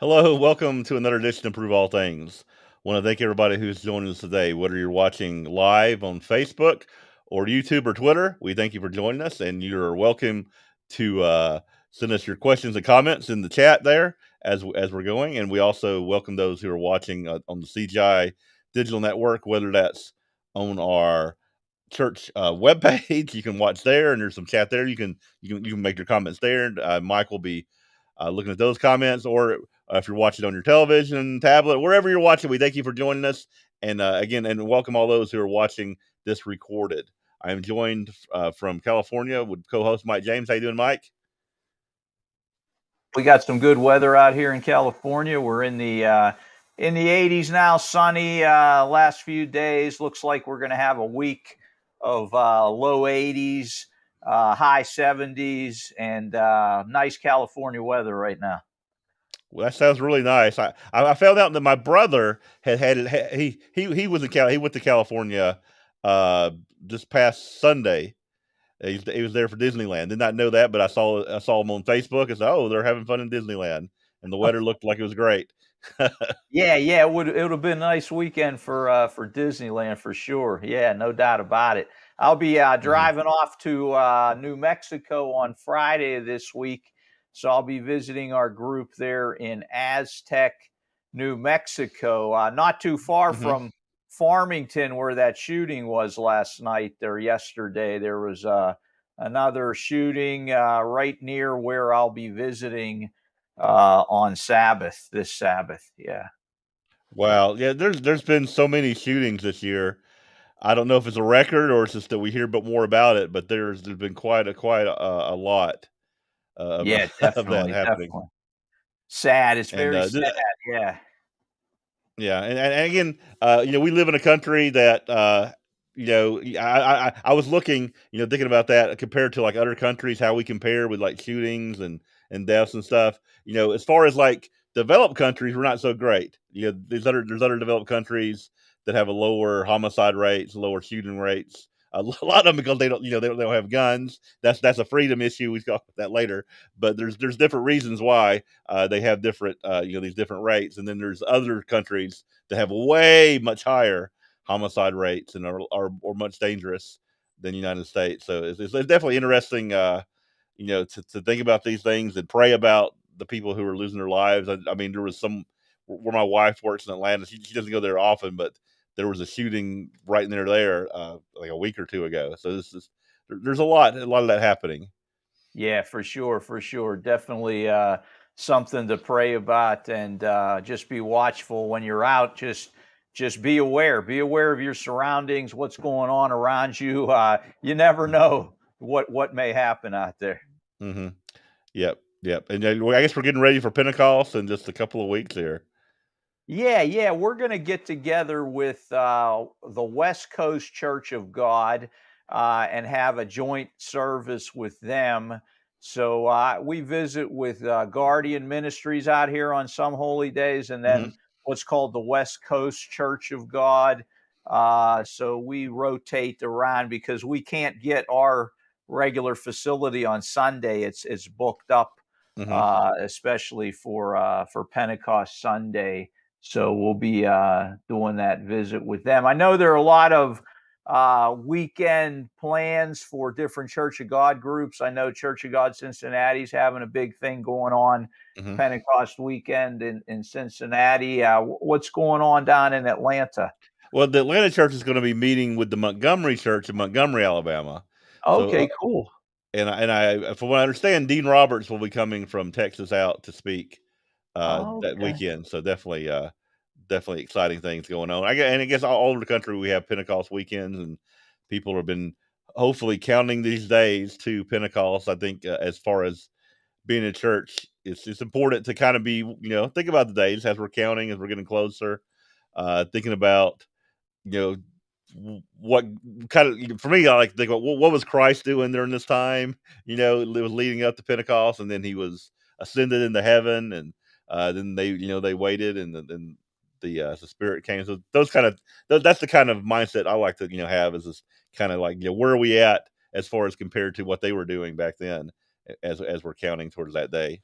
Hello, welcome to another edition of Prove All Things. Want to thank everybody who's joining us today, whether you're watching live on Facebook or YouTube or Twitter. We thank you for joining us, and you're welcome to send us your questions and comments in the chat there as we're going. And we also welcome those who are watching on the CGI Digital Network, whether that's on our church webpage. You can watch there, and there's some chat there. You can make your comments there. Mike will be looking at those comments, or if you're watching on your television, tablet, wherever you're watching, we thank you for joining us. And again, and welcome all those who are watching this recorded. I am joined from California with co-host Mike James. How you doing, Mike? We got some good weather out here in California. We're in the 80s now, sunny. Last few days looks like we're going to have a week of low 80s, high 70s, and nice California weather right now. Well, that sounds really nice. I found out that my brother he was in he went to California uh, this past Sunday. He was there for Disneyland. Did not know that, but I saw him on Facebook. I said, "Oh, they're having fun in Disneyland," and the weather looked like it was great. Yeah, it would have been a nice weekend for Disneyland for sure. Yeah, no doubt about it. I'll be Mhm. driving off to New Mexico on Friday this week, so I'll be visiting our group there in Aztec, New Mexico, not too far Mhm. from Farmington, where that shooting was last night or yesterday. There was another shooting right near where I'll be visiting on Sabbath, this Sabbath. Yeah. Wow. Yeah, there's been so many shootings this year. I don't know if it's a record or it's just that we hear but more about it, but there's been quite a lot of Yeah, of that definitely, happening. definitely. Sad, it's And very sad, yeah. yeah, and again, we live in a country that, I was looking, thinking about that compared to like other countries, how we compare with like shootings and deaths and stuff. As far as like developed countries, we're not so great. There's other developed countries that have a lower homicide rates, lower shooting rates. A lot of them because they don't have guns. That's a freedom issue. We talk about that later. But there's different reasons why they have different these different rates, and then there's other countries that have way much higher homicide rates and are much dangerous than the United States. So it's definitely interesting, to think about these things and pray about the people who are losing their lives. I mean, there was some where my wife works in Atlanta. She doesn't go there often, but there was a shooting right near there like a week or two ago. So there's a lot of that happening. Yeah, for sure, for sure. Definitely something to pray about and just be watchful when you're out. Just be aware. Be aware of your surroundings, what's going on around you. You never know what may happen out there. Hmm. Yep. And I guess we're getting ready for Pentecost in just a couple of weeks here. Yeah, we're going to get together with the West Coast Church of God and have a joint service with them. So we visit with Guardian Ministries out here on some holy days, and Hmm. then what's called the West Coast Church of God. So we rotate around because we can't get our regular facility on Sunday. It's booked up, Hmm. especially for Pentecost Sunday. So we'll be doing that visit with them. I know there are a lot of weekend plans for different Church of God groups. I know Church of God Cincinnati's having a big thing going on Hmm. Pentecost weekend in Cincinnati. What's going on down in Atlanta? Well, the Atlanta church is going to be meeting with the Montgomery church in Montgomery, Alabama. So, Okay, cool. and I, from what I understand, Dean Roberts will be coming from Texas out to speak that Okay. weekend. So definitely exciting things going on. I guess all over the country we have Pentecost weekends, and people have been hopefully counting these days to Pentecost. I think as far as being in church, it's important to kind of be think about the days as we're counting, as we're getting closer, thinking about you know what kind of for me. I like to think about what was Christ doing during this time. It was leading up to Pentecost, and then he was ascended into heaven, and then they waited, and then the Spirit came. So that's the kind of mindset I like to have, is this kind of like where are we at as far as compared to what they were doing back then, as we're counting towards that day.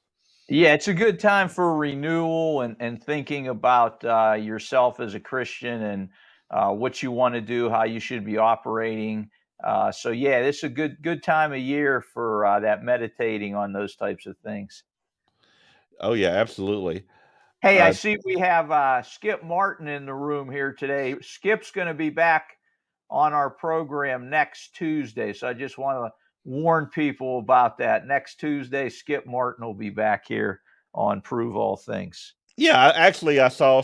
Yeah, it's a good time for renewal and thinking about yourself as a Christian and what you want to do, how you should be operating. So yeah, this is a good time of year for that meditating on those types of things. Oh yeah, absolutely. Hey, I Uh, see we have Skip Martin in the room here today. Skip's going to be back on our program next Tuesday. So I just want to warn people about that. Next Tuesday, Skip Martin will be back here on Prove All Things. yeah, actually, I saw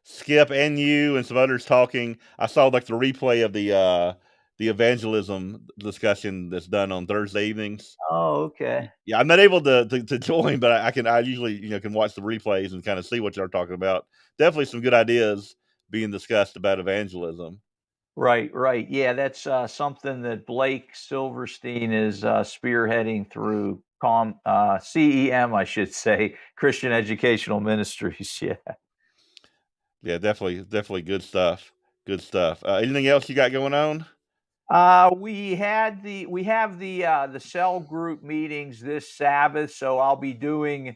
Skip and you and some others talking. I saw like the replay of the evangelism discussion that's done on Thursday evenings. Oh, okay. Yeah, I'm not able to join, but I usually can watch the replays and kind of see what y'all are talking about. Definitely some good ideas being discussed about evangelism. Right, right. Yeah, that's something that Blake Silverstein is spearheading through CEM, I should say, Christian Educational Ministries. Yeah. Yeah, definitely good stuff. Good stuff. Anything else you got going on? We have the cell group meetings this Sabbath, so I'll be doing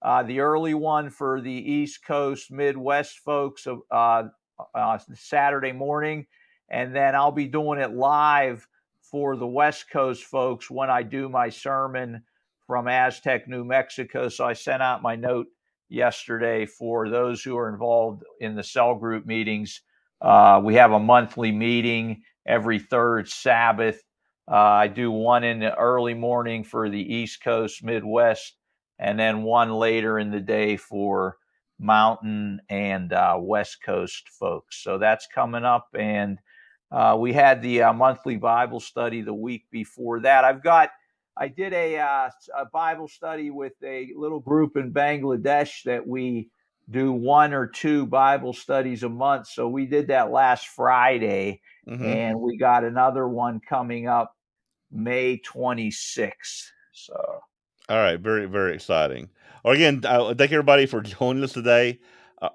the early one for the East Coast Midwest folks of Saturday morning, and then I'll be doing it live for the West Coast folks when I do my sermon from Aztec, New Mexico. So I sent out my note yesterday for those who are involved in the cell group meetings. We have a monthly meeting every third Sabbath. I do one in the early morning for the East Coast, Midwest, and then one later in the day for Mountain and West Coast folks. So that's coming up. And we had the monthly Bible study the week before that. I did a Bible study with a little group in Bangladesh that we do one or two Bible studies a month. So we did that last Friday, Hmm. and we got another one coming up May 26th. So, All right, very exciting. Well, again, thank everybody for joining us today.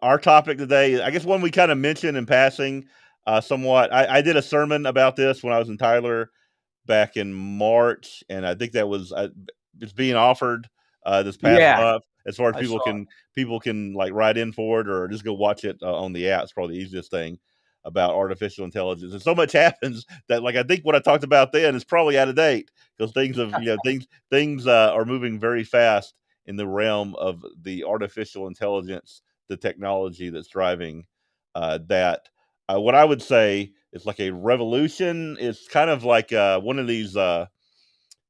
Our topic today, I guess, one we kind of mentioned in passing, somewhat. I did a sermon about this when I was in Tyler back in March, and I think that was it's being offered this past yeah, month. As far as I saw. people can like write in for it or just go watch it on the app. It's probably the easiest thing about artificial intelligence. And so much happens that like I think what I talked about then is probably out of date because things of things are moving very fast in the realm of the artificial intelligence, the technology that's driving that. What I would say is like a revolution. It's kind of like one of these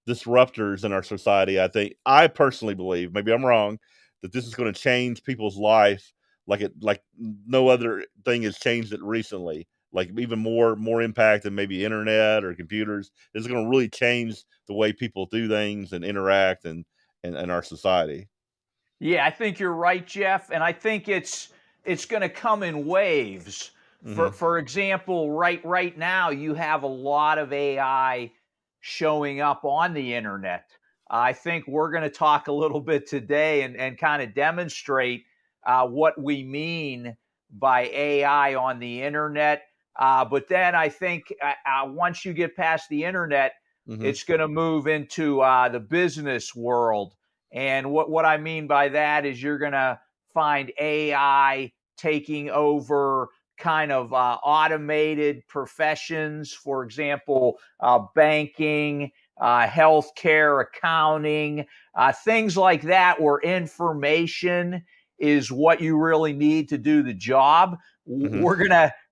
disruptors in our society. I personally believe, maybe I'm wrong, that this is going to change people's life like no other thing has changed it recently. Like even more impact than maybe internet or computers. This is going to really change the way people do things and interact and our society. Yeah, I think you're right, Jeff, and I think it's going to come in waves. Hmm. For example, right now you have a lot of AI showing up on the internet. I think we're going to talk a little bit today and kind of demonstrate what we mean by AI on the internet. But then I think once you get past the internet, Hmm. it's going to move into the business world, and what I mean by that is you're going to find AI taking over kind of automated professions, for example, banking, healthcare, accounting, things like that, where information is what you really need to do the job. Hmm.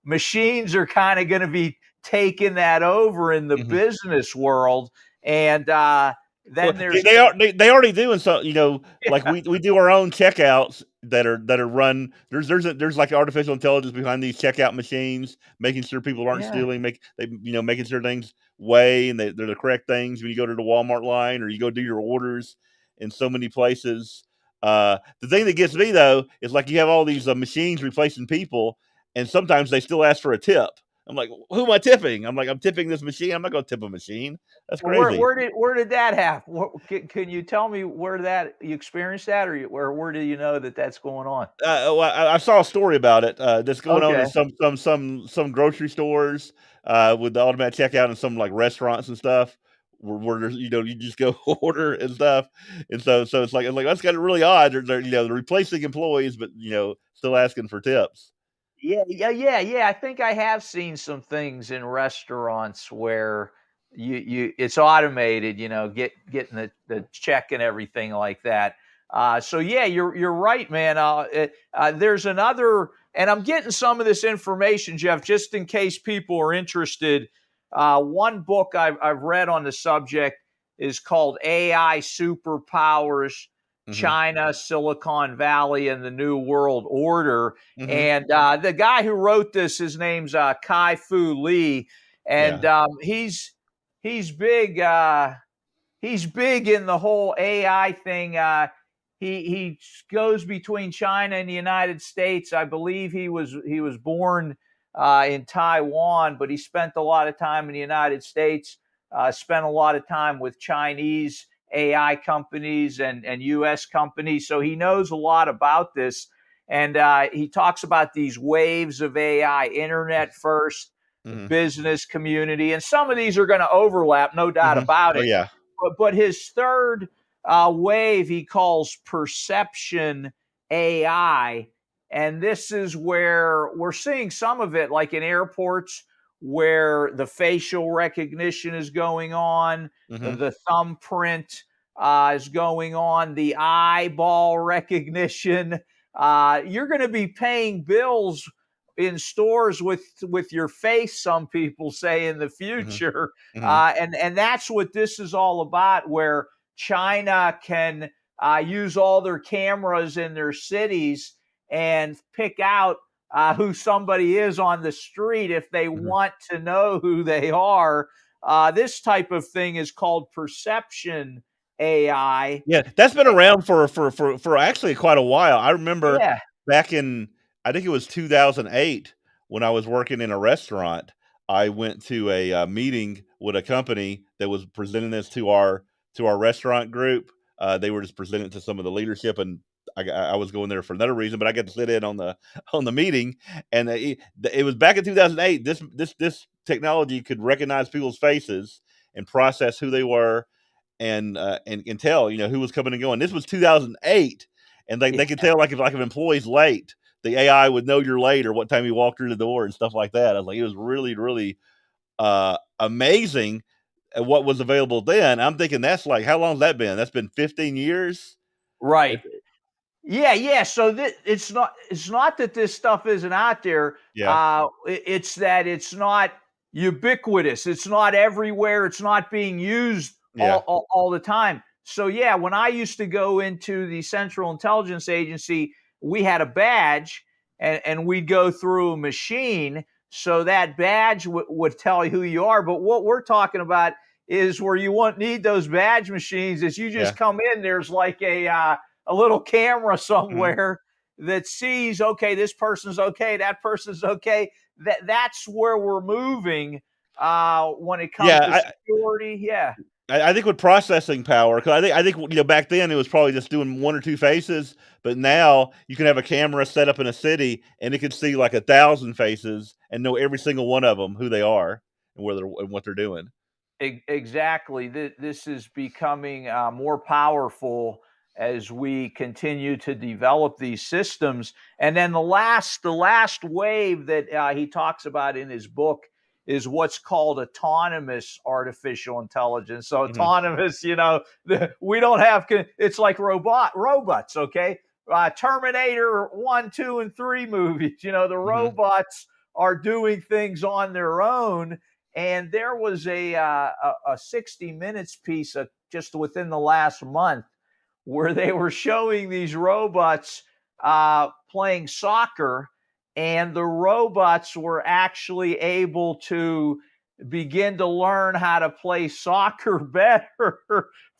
Machines are kind of going to be taking that over in the Hmm. business world. And Well, then there's they already doing so. Like we do our own checkouts that are run. There's like artificial intelligence behind these checkout machines, making sure people aren't yeah. stealing, making sure things weigh and they're the correct things when you go to the Walmart line or you go do your orders in so many places. The thing that gets me though is like you have all these machines replacing people, and sometimes they still ask for a tip. I'm like, who am I tipping? I'm like, I'm tipping this machine. I'm not going to tip a machine. That's Well, crazy. where did that happen? Can you tell me where that you experienced that, or where do you know that that's going on? Well, I saw a story about it that's going on in Okay. some grocery stores with the automatic checkout and some like restaurants and stuff where there's, you just go order and stuff, and so it's like that's kind of really odd. They're replacing employees, but still asking for tips. Yeah. I think I have seen some things in restaurants where it's automated, getting the check and everything like that. So yeah, you're right, man. There's another, and I'm getting some of this information, Jeff, just in case people are interested. One book I've read on the subject is called AI Superpowers: Hmm. China, Silicon Valley, and the New World Order. Hmm. And the guy who wrote this, his name's Kai-Fu Lee, and Yeah. he's big. He's big in the whole AI thing. He goes between China and the United States. I believe he was born in Taiwan, but he spent a lot of time in the United States. Spent a lot of time with Chinese AI companies and U.S. companies, so he knows a lot about this. And he talks about these waves of AI: internet first, Hmm. business community, and some of these are going to overlap, no doubt Hmm. about Oh it. yeah. But his third wave he calls perception AI. And this is where we're seeing some of it, like in airports, where the facial recognition is going on, Hmm. the thumbprint is going on, the eyeball recognition. You're going to be paying bills in stores with your face, some people say, in the Hmm. future. Hmm. And that's what this is all about, where China can use all their cameras in their cities and pick out who somebody is on the street if they Hmm. want to know who they are. This type of thing is called perception AI. Yeah, that's been around for actually quite a while. I remember Yeah. back in, I think it was 2008, when I was working in a restaurant. I went to a meeting with a company that was presenting this to our restaurant group. They were just presenting it to some of the leadership, and I was going there for another reason, but I got to sit in on the meeting, and it was back in 2008. This technology could recognize people's faces and process who they were, and tell who was coming and going. This was 2008, and they could tell, like if an employee's late, the AI would know you're late or what time you walked through the door and stuff like that. I was like, it was really really amazing at what was available then. I'm thinking, that's like, how long's that been? That's been 15 years. Right. Yeah. So it's not that this stuff isn't out there. Yeah, It's that it's not ubiquitous. It's not everywhere. It's not being used yeah, all the time. So yeah, when I used to go into the Central Intelligence Agency, we had a badge, and we'd go through a machine. So that badge would tell you who you are. But what we're talking about is where you won't need those badge machines. Is you just yeah. come in, there's like a little camera Mhm. somewhere that sees, okay, this person's okay, that person's okay. That's where we're moving when it comes to Yeah, security. Yeah. I think with processing power, because I think back then it was probably just doing one or two faces, but now you can have a camera set up in a city and it can see like 1,000 faces and know every single one of them, who they are and where they're and what they're doing. Exactly. This is becoming more powerful as we continue to develop these systems. And then the last wave that he talks about in his book is what's called autonomous artificial intelligence. So Hmm. autonomous, we don't have. It's like robots. Okay, Terminator 1, 2, and 3 movies. The Hmm. robots are doing things on their own. And there was a 60 Minutes piece just within the last month where they were showing these robots playing soccer, and the robots were actually able to begin to learn how to play soccer better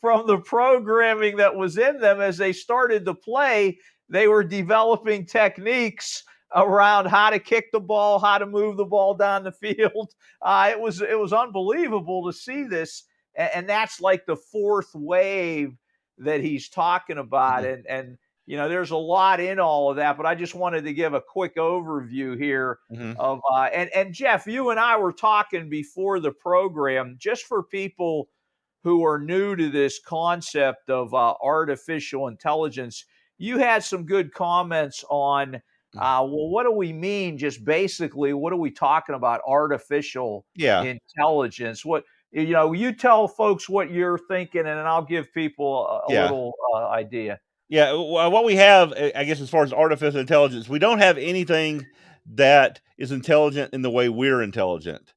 from the programming that was in them. As they started to play, they were developing techniques around how to kick the ball, how to move the ball down the field. It was unbelievable to see this, and that's like the fourth wave that he's talking about. Hmm. And there's a lot in all of that, but I just wanted to give a quick overview here Hmm. of and Jeff, you and I were talking before the program, just for people who are new to this concept of artificial intelligence, you had some good comments on, well, what do we mean? Just basically, what are we talking about? Artificial Yeah. intelligence. What, you tell folks what you're thinking, and then I'll give people a Yeah. little idea. Yeah, what we have, I guess, as far as artificial intelligence, we don't have anything that is intelligent in the way we're intelligent,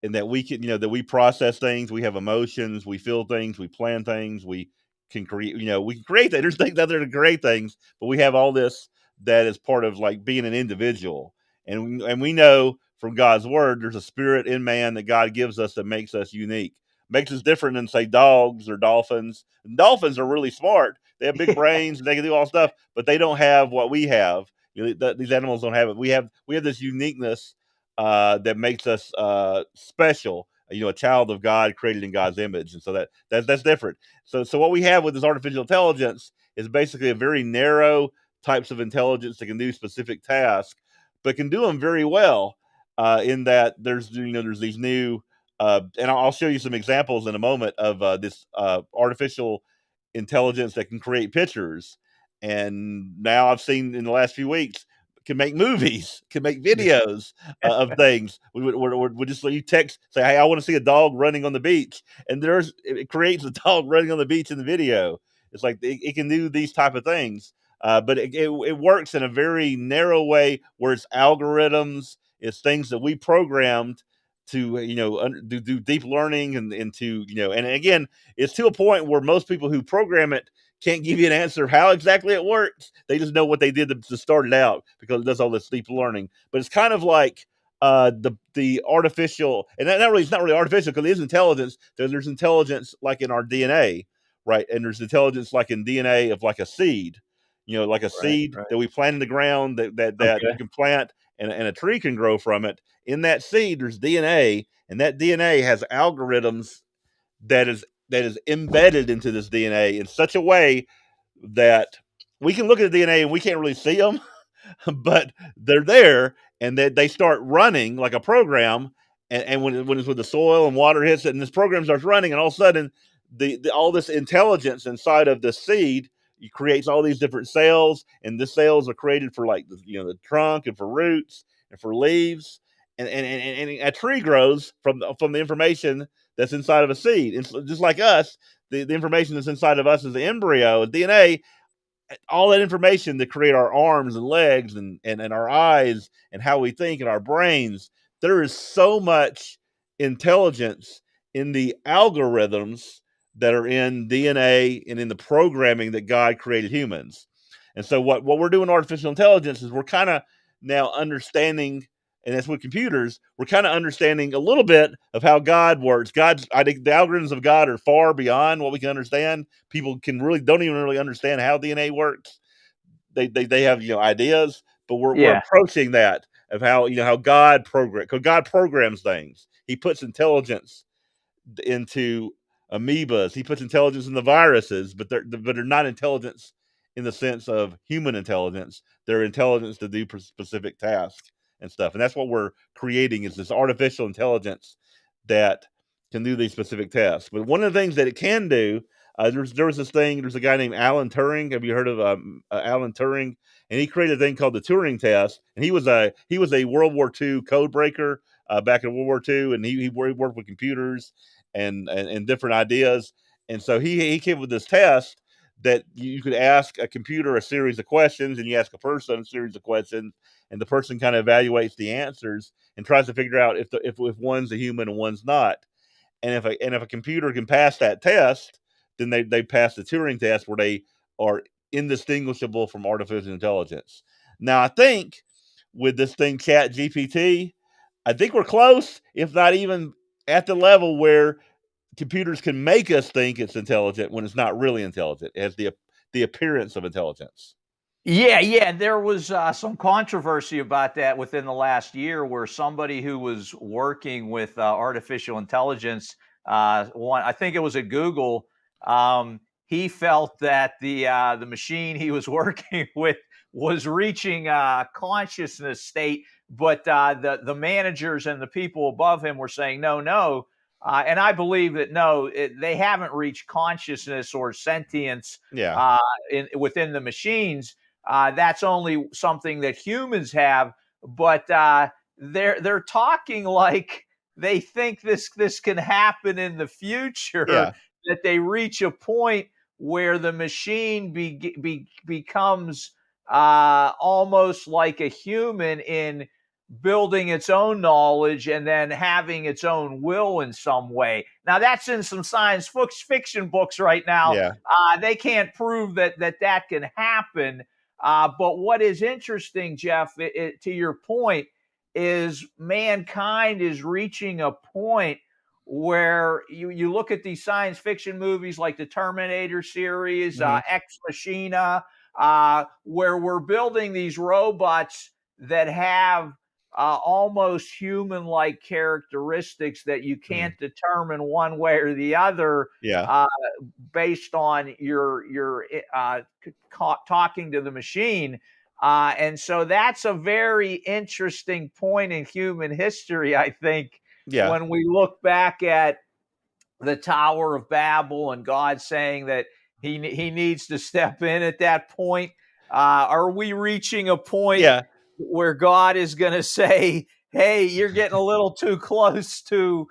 and that we can, that we process things, we have emotions, we feel things, we plan things, we can create, we can create that. There's things out there to create things, but we have all this that is part of like being an individual, and we know from God's word, there's a spirit in man that God gives us that makes us unique, makes us different than say dogs or dolphins. And dolphins are really smart. They have big brains and they can do all stuff, but they don't have what we have. These animals don't have it. We have this uniqueness that makes us special. A child of God created in God's image, and so that's different. So what we have with this artificial intelligence is basically a very narrow types of intelligence that can do specific tasks, but can do them very well. In that there's these new and I'll show you some examples in a moment of this artificial intelligence that can create pictures. And now I've seen in the last few weeks can make movies, can make videos of things. We just let you text, say, "Hey, I want to see a dog running on the beach," and it creates a dog running on the beach in the video. It's like it can do these type of things, but it works in a very narrow way where it's algorithms, it's things that we programmed to do deep learning and to and again it's to a point where most people who program it can't give you an answer of how exactly it works. They just know what they did to start it out because it does all this deep learning. But it's kind of like the artificial, and it's not really artificial because it is intelligence. There's intelligence like in our DNA, right? And there's intelligence like in DNA of like a seed, like a Right, seed right. that we plant in the ground that you Okay. can plant and a tree can grow from it. In that seed, there's DNA, and that DNA has algorithms that is embedded into this DNA in such a way that we can look at the DNA and we can't really see them, but they're there, and they start running like a program. And when it's with the soil and water hits it, and this program starts running, and all of a sudden, all this intelligence inside of the seed creates all these different cells, and the cells are created for like the trunk and for roots and for leaves, and a tree grows from the information that's inside of a seed. And so just like us, the information that's inside of us is the embryo, DNA, all that information to create our arms and legs and our eyes and how we think and our brains. There is so much intelligence in the algorithms that are in DNA and in the programming that God created humans. And so what we're doing artificial intelligence is we're kind of now understanding, and that's with computers, we're kind of understanding a little bit of how God works. I think the algorithms of God are far beyond what we can understand. People don't even really understand how DNA works. They have ideas, but we're Yeah. approaching that of how God programs things. He puts intelligence into amoebas. He puts intelligence in the viruses, but they're not intelligence in the sense of human intelligence. They're intelligence to do specific tasks and stuff. And that's what we're creating is this artificial intelligence that can do these specific tasks. But one of the things that it can do, there's a guy named Alan Turing. Have you heard of Alan Turing? And he created a thing called the Turing test. And he was a World War II code breaker back in World War II, and he worked with computers and different ideas. And so he came up with this test that you could ask a computer a series of questions, and you ask a person a series of questions, and the person kind of evaluates the answers and tries to figure out if one's a human and one's not. And if a computer can pass that test, then they pass the Turing test where they are indistinguishable from artificial intelligence. Now I think with this thing Chat GPT, I think we're close, if not even at the level where computers can make us think it's intelligent when it's not really intelligent. It has the appearance of intelligence. Yeah, yeah. There was some controversy about that within the last year, where somebody who was working with artificial intelligence, I think it was at Google, he felt that the machine he was working with was reaching consciousness state, but the managers and the people above him were saying, no, no. And I believe that no, they haven't reached consciousness or sentience Yeah. uh, within the machines. That's only something that humans have. But they're talking like they think this can happen in the future. Yeah. That they reach a point where the machine becomes almost like a human in building its own knowledge and then having its own will in some way. Now that's in some science fiction books right now. Yeah. They can't prove that can happen. But what is interesting, Jeff, to your point, is mankind is reaching a point where you look at these science fiction movies like the Terminator series, Hmm. Ex Machina, where we're building these robots that have almost human like characteristics that you Hmm. can't determine one way or the other Yeah. uh, based on your talking to the machine. And so that's a very interesting point in human history, I think, Yeah. when we look back at the Tower of Babel and God saying that he needs to step in at that point. Are we reaching a point Yeah. where God is going to say, "Hey, you're getting a little too close to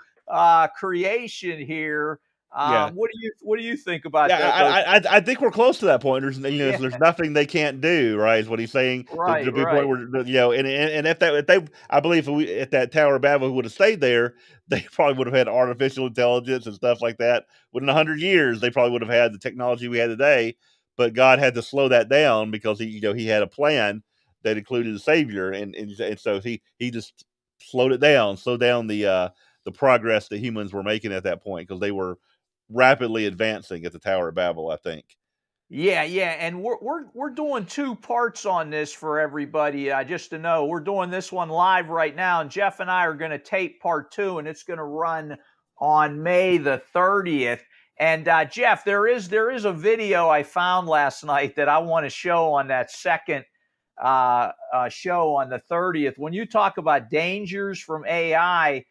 creation here"? Yeah. What do you think about Yeah, those? I think we're close to that point. Yeah, There's nothing they can't do, right? Is what he's saying. To right, be a point right. where and if they, I believe if we at that Tower of Babel would have stayed there, they probably would have had artificial intelligence and stuff like that. Within 100 years, they probably would have had the technology we had today. But God had to slow that down because he had a plan that included a savior, and so he just slowed down the progress that humans were making at that point because they were rapidly advancing at the Tower of Babel, I think. Yeah, yeah, and we're doing two parts on this for everybody. Just to know, we're doing this one live right now, and Jeff and I are going to tape part two, and it's going to run on May the 30th. And Jeff, there is a video I found last night that I want to show on that second show on the 30th. When you talk about dangers from AI,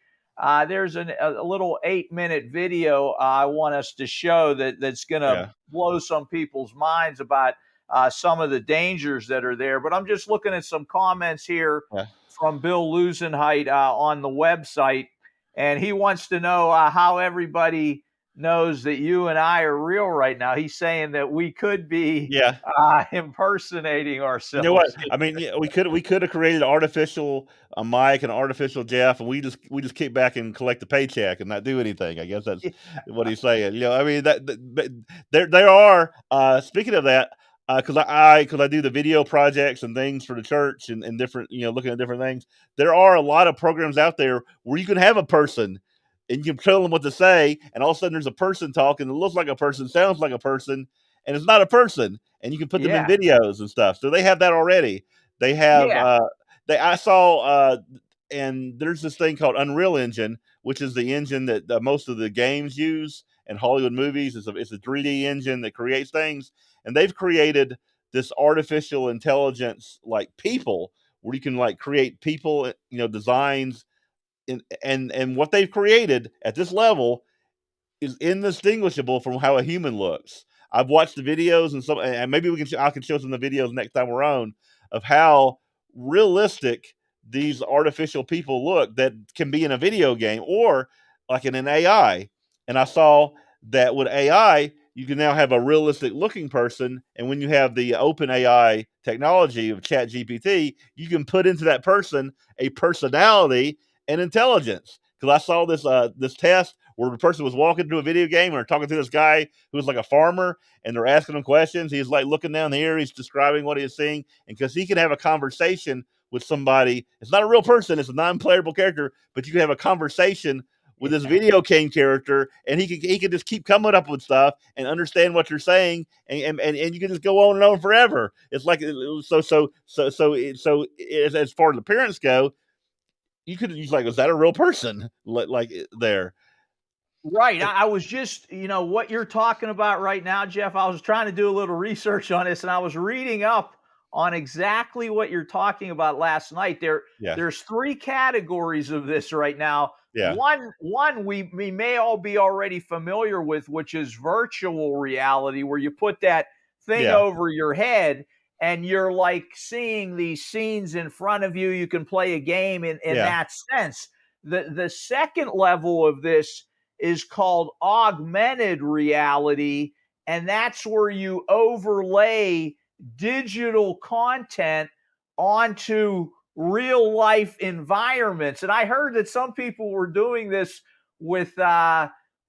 there's a little 8-minute video I want us to show that's going to Yeah, blow some people's minds about some of the dangers that are there. But I'm just looking at some comments here yeah, from Bill Lusenheit on the website, and he wants to know how everybody knows that you and I are real right now. He's saying that we could be yeah. impersonating You know what? ourselves. I mean, yeah, we could have created artificial a Mike and artificial Jeff, and we just kick back and collect the paycheck and not do anything. I guess that's what he's saying. I mean but there are speaking of that, because I do the video projects and things for the church and different looking at different things. There are a lot of programs out there where you can have a person and you can tell them what to say, and all of a sudden there's a person talking that looks like a person, sounds like a person, and it's not a person, and you can put them in Yeah, videos and stuff. So they have that already. They have yeah, I saw and there's this thing called Unreal Engine, which is the engine that most of the games use and Hollywood movies. It's a 3D engine that creates things, and they've created this artificial intelligence like people where you can like create people, designs, and what they've created at this level is indistinguishable from how a human looks. I've watched the videos and maybe I can show some of the videos next time we're on of how realistic these artificial people look that can be in a video game or like in an AI. And I saw that with AI, you can now have a realistic looking person, and when you have the open AI technology of Chat GPT, you can put into that person a personality and intelligence. Because I saw this test where the person was walking through a video game or talking to this guy who was like a farmer, and they're asking him questions. He's like looking down here, he's describing what he's seeing, and because he can have a conversation with somebody, it's not a real person, it's a non-playable character, but you can have a conversation with this yeah. video game character, and he can just keep coming up with stuff and understand what you're saying, and you can just go on and on forever. It's like as far as appearance go, you could use like, is that a real person? Like there. Right. I was just, what you're talking about right now, Jeff. I was trying to do a little research on this, and I was reading up on exactly what you're talking about last night. Yeah. There's three categories of this right now. Yeah. One we may all be already familiar with, which is virtual reality, where you put that thing Yeah. over your head and you're like seeing these scenes in front of you. You can play a game in Yeah. that sense. The second level of this is called augmented reality, and that's where you overlay digital content onto real life environments. And I heard that some people were doing this with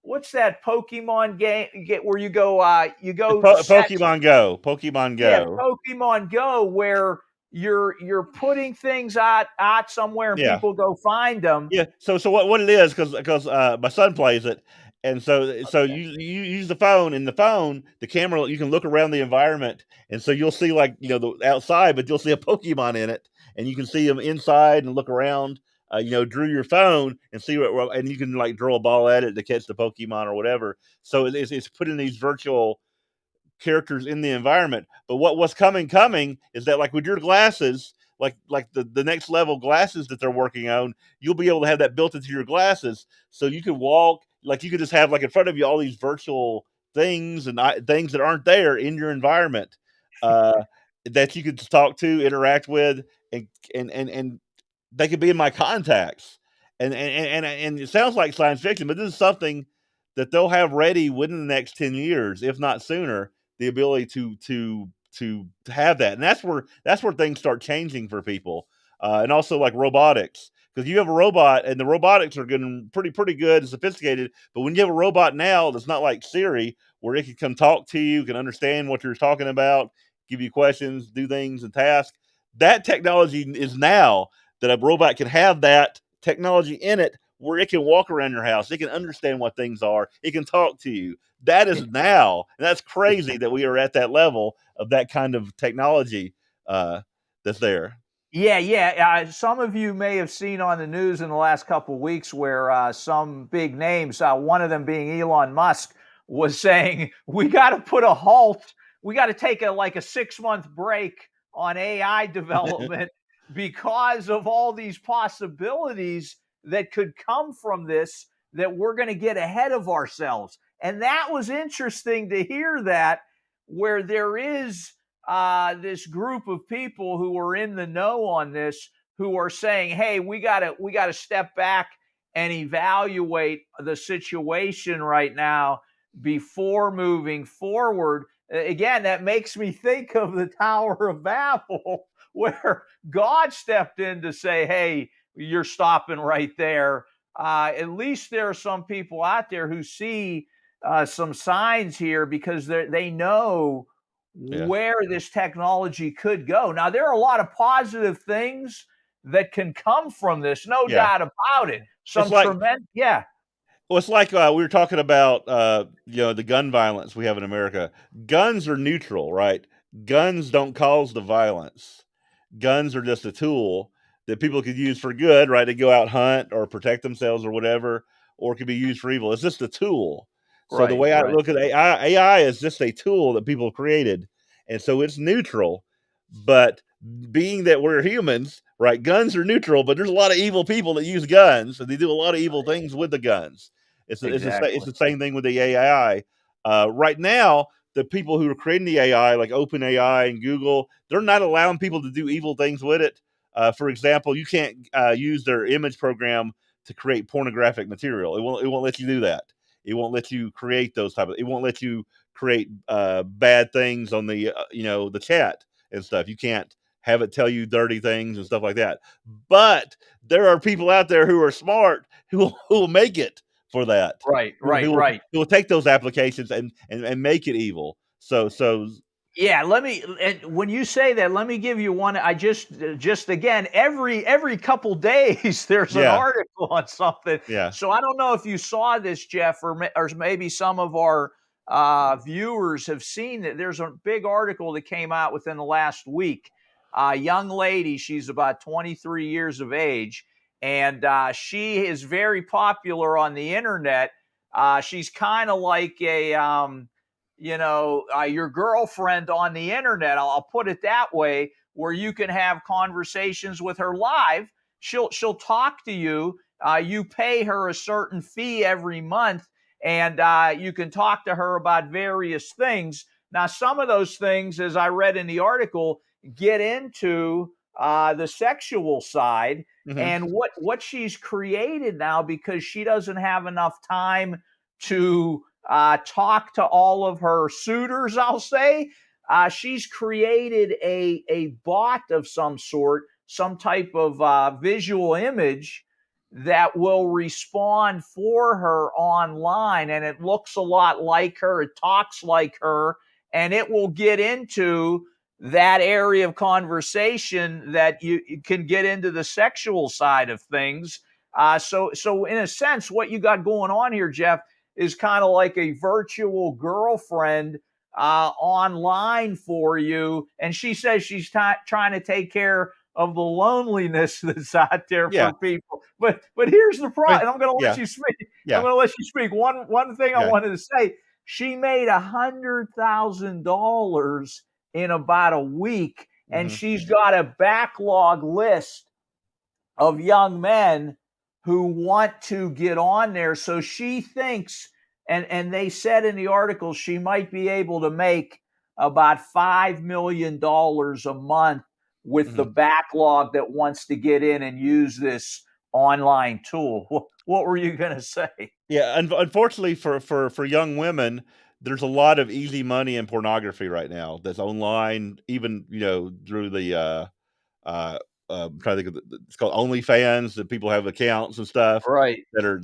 what's that Pokemon game get where you go set Pokemon Go. Pokemon yeah, Go. Pokemon Go, where you're putting things out somewhere and Yeah. people go find them. Yeah. So what it is, because my son plays it, and so Okay. you use the phone, and the camera, you can look around the environment, and so you'll see, like, the outside, but you'll see a Pokemon in it, and you can see them inside and look around. Through your phone and see and you can, like, draw a ball at it to catch the Pokemon or whatever. So it's putting these virtual characters in the environment. But what's coming is that, like, with your glasses, like the next level glasses that they're working on, you'll be able to have that built into your glasses, so you can walk, like, you could just have, like, in front of you all these virtual things and things that aren't there in your environment, uh, that you could just talk to, interact with, and and they could be in my contacts. And it sounds like science fiction, but this is something that they'll have ready within the next 10 years, if not sooner, the ability to have that. And that's where things start changing for people. And also, like, robotics, because you have a robot and the robotics are getting pretty good and sophisticated. But when you have a robot now that's not like Siri, where it can come talk to you, can understand what you're talking about, give you questions, do things and tasks, that technology is now that a robot can have that technology in it, where it can walk around your house, it can understand what things are, it can talk to you. That is now, and that's crazy that we are at that level of that kind of technology, uh, that's there. Yeah, yeah. Some of you may have seen on the news in the last couple of weeks where some big names, one of them being Elon Musk, was saying we got to put a halt. We got to take a 6 month break on AI development because of all these possibilities that could come from this. That we're going to get ahead of ourselves, and that was interesting to hear that where there is this group of people who are in the know on this, who are saying, "Hey, we gotta step back and evaluate the situation right now before moving forward." Again, that makes me think of the Tower of Babel, where God stepped in to say, "Hey, you're stopping right there." At least there are some people out there who see some signs here because they know Yeah. where this technology could go. Now, there are a lot of positive things that can come from this, no Yeah. doubt about it. It's Some like tremendous, yeah, Well, it's like, we were talking about, the gun violence we have in America. Guns are neutral, right? Guns don't cause the violence. Guns are just a tool that people could use for good, right? To go out hunt or protect themselves or whatever, or it could be used for evil. It's just a tool. So the right, way I right. look at AI is just a tool that people created, and so it's neutral. But being that we're humans, right? Guns are neutral, but there's a lot of evil people that use guns, and they do a lot of evil things with the guns. It's Exactly. the same thing with the AI. Right now, the people who are creating the AI, like OpenAI and Google, they're not allowing people to do evil things with it. For example, you can't use their image program to create pornographic material. It won't let you do that. It won't let you create those type of. It won't let you create bad things on the chat and stuff. You can't have it tell you dirty things and stuff like that. But there are people out there who are smart who will make it for that. Right, Who, right, who will right. who will take those applications and make it evil. So Yeah, let me and when you say that, let me give you one. I just again, every couple days there's an yeah, article on something. yeah, So I don't know if you saw this, Jeff, or maybe some of our viewers have seen that there's a big article that came out within the last week. A young lady, she's about 23 years of age, and she is very popular on the internet. She's kind of like a your girlfriend on the internet. I'll put it that way, where you can have conversations with her live. She'll talk to you, you pay her a certain fee every month, and you can talk to her about various things. Now, some of those things, as I read in the article, get into the sexual side. Hmm. And what she's created now, because she doesn't have enough time to talk to all of her suitors, I'll say, she's created a bot of some sort, some type of visual image that will respond for her online, and it looks a lot like her, it talks like her, and it will get into that area of conversation that you can get into the sexual side of things. So in a sense, what you got going on here, Jeff, is kind of like a virtual girlfriend online for you. And she says she's trying to take care of the loneliness that's out there Yeah. for people. But here's the I problem. mean, I'm going to let yeah. you speak. I'm Yeah. going to let you speak. One thing I Okay. wanted to say: she made $100,000 in about a week, and Hmm. she's got a backlog list of young men who want to get on there. So she thinks, and they said in the article, she might be able to make about $5 million a month with the Hmm. backlog that wants to get in and use this online tool. What were you going to say? Yeah, unfortunately for young women, there's a lot of easy money in pornography right now that's online, even, through the, uh, I'm trying to think of it's called OnlyFans, that people have accounts and stuff Right. that are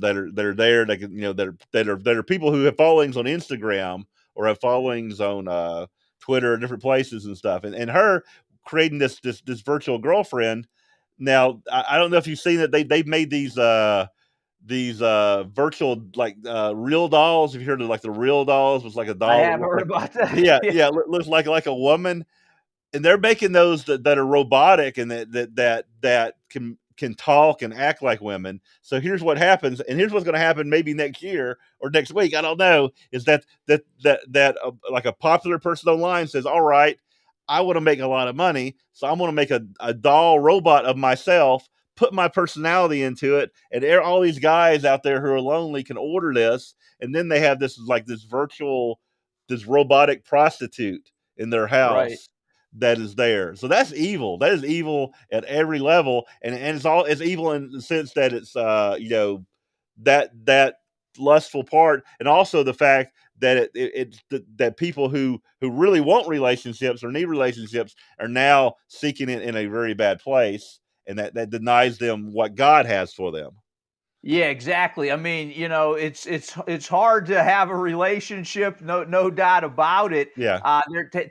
there. They can, that are people who have followings on Instagram or have followings on, Twitter and different places and stuff, and her creating this virtual girlfriend. Now, I don't know if you've seen it, they've made these virtual, like, real dolls. If you heard of, like, the real dolls, was like a I doll that have looked heard like, about that. yeah, Yeah. yeah, looks like a woman, and they're making those that are robotic and that can talk and act like women. So here's what happens, and here's what's going to happen maybe next year or next week. I don't know. Is that like a popular person online says, "All right, I want to make a lot of money, so I'm going to make a doll robot of myself." Put my personality into it, and all these guys out there who are lonely can order this, and then they have this virtual, this robotic prostitute in their Right. house that is there. So that's evil. That is evil at every level, and it's evil in the sense that it's, that lustful part, and also the fact that that people who really want relationships or need relationships are now seeking it in a very bad place, and that denies them what God has for them. Yeah, exactly. I mean, it's hard to have a relationship, no doubt about it. Yeah,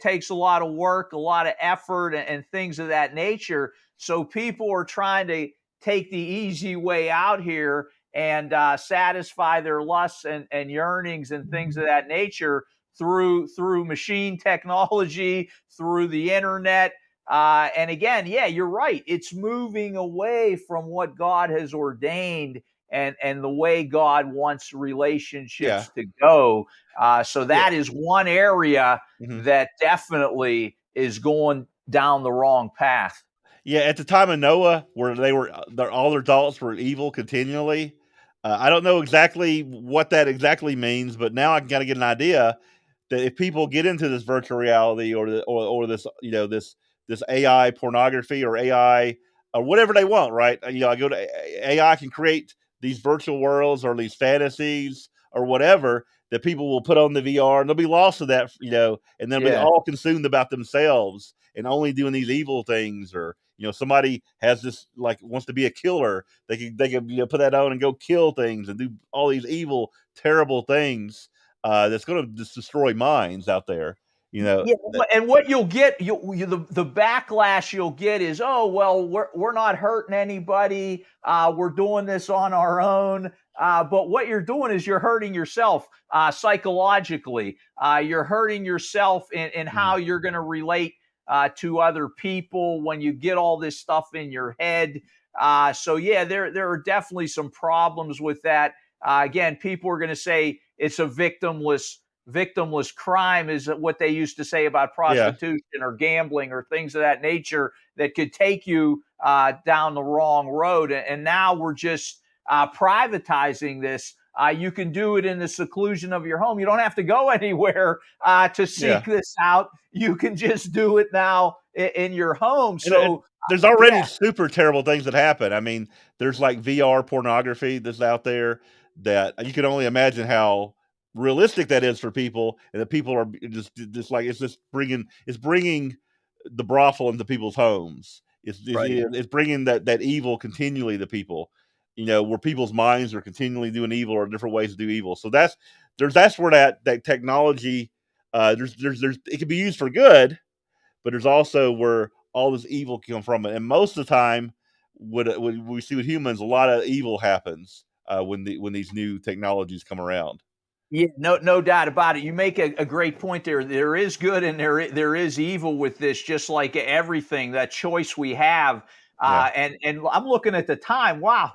Takes a lot of work, a lot of effort, and things of that nature. So people are trying to take the easy way out here and satisfy their lusts and yearnings and things of that nature through machine technology, through the internet. And again, yeah, you're right. It's moving away from what God has ordained and the way God wants yeah, relationships to go. So yeah. that is one area Mhm. that definitely is going down the wrong path. Yeah, at the time of Noah, where all their adults were evil continually. I don't know exactly what that exactly means, but now I got to get an idea that if people get into this virtual reality or this, this AI pornography or AI or whatever they want, right? I go to AI can create these virtual worlds or these fantasies or whatever that people will put on the VR, and they'll be lost to that, and they'll be Yeah. all consumed about themselves and only doing these evil things. Or, somebody has this, like, wants to be a killer, they can put that on and go kill things and do all these evil, terrible things, that's going to just destroy minds out there. Yeah, That, and what you'll get, the backlash you'll get is, oh well, we're not hurting anybody. We're doing this on our own. But what you're doing is you're hurting yourself psychologically. You're hurting yourself in how mhm. you're going to relate to other people when you get all this stuff in your head. So yeah, there are definitely some problems with that. Again, people are going to say it's a victimless crime, is what they used to say about Yeah, prostitution or gambling or things of that nature that could take you down the wrong road. And now we're just privatizing this. You can do it in the seclusion of your home. You don't have to go anywhere to Yeah. seek this out. You can just do it now in your home. And So, there's already yeah, super terrible things that happen. I mean, there's like VR pornography that's out there that you can only imagine how realistic that is for people, and that people are just like it's bringing the brothel into people's homes. right. It's bringing that evil continually to people. Where people's minds are continually doing evil or different ways to do evil. So that's where that technology there's it can be used for good, but there's also where all this evil can come from. And most of the time, when we see with humans, a lot of evil happens when these new technologies come around. Yeah, no doubt about it. You make a great point there. There is good and there is evil with this, just like everything. That choice we have, Yeah. and I'm looking at the time. Wow,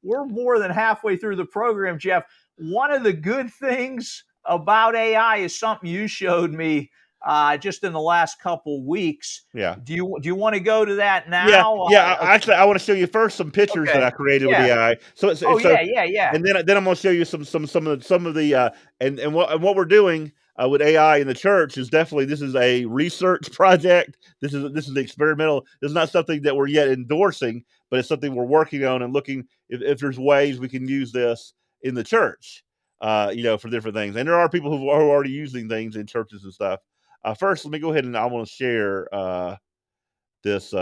we're more than halfway through the program, Jeff. One of the good things about AI is something you showed me just in the last couple weeks. Yeah. Do you want to go to that Yeah, now? yeah. Actually, I want to show you first some pictures that Okay. I created with Yeah. AI. Oh yeah, yeah, yeah. And then I'm going to show you some of the and what we're doing with AI in the church is definitely, this is a research project. This is experimental. This is not something that we're yet endorsing, but it's something we're working on and looking if there's ways we can use this in the church. For different things. And there are people who are already using things in churches and stuff. First, let me go ahead and I want to share this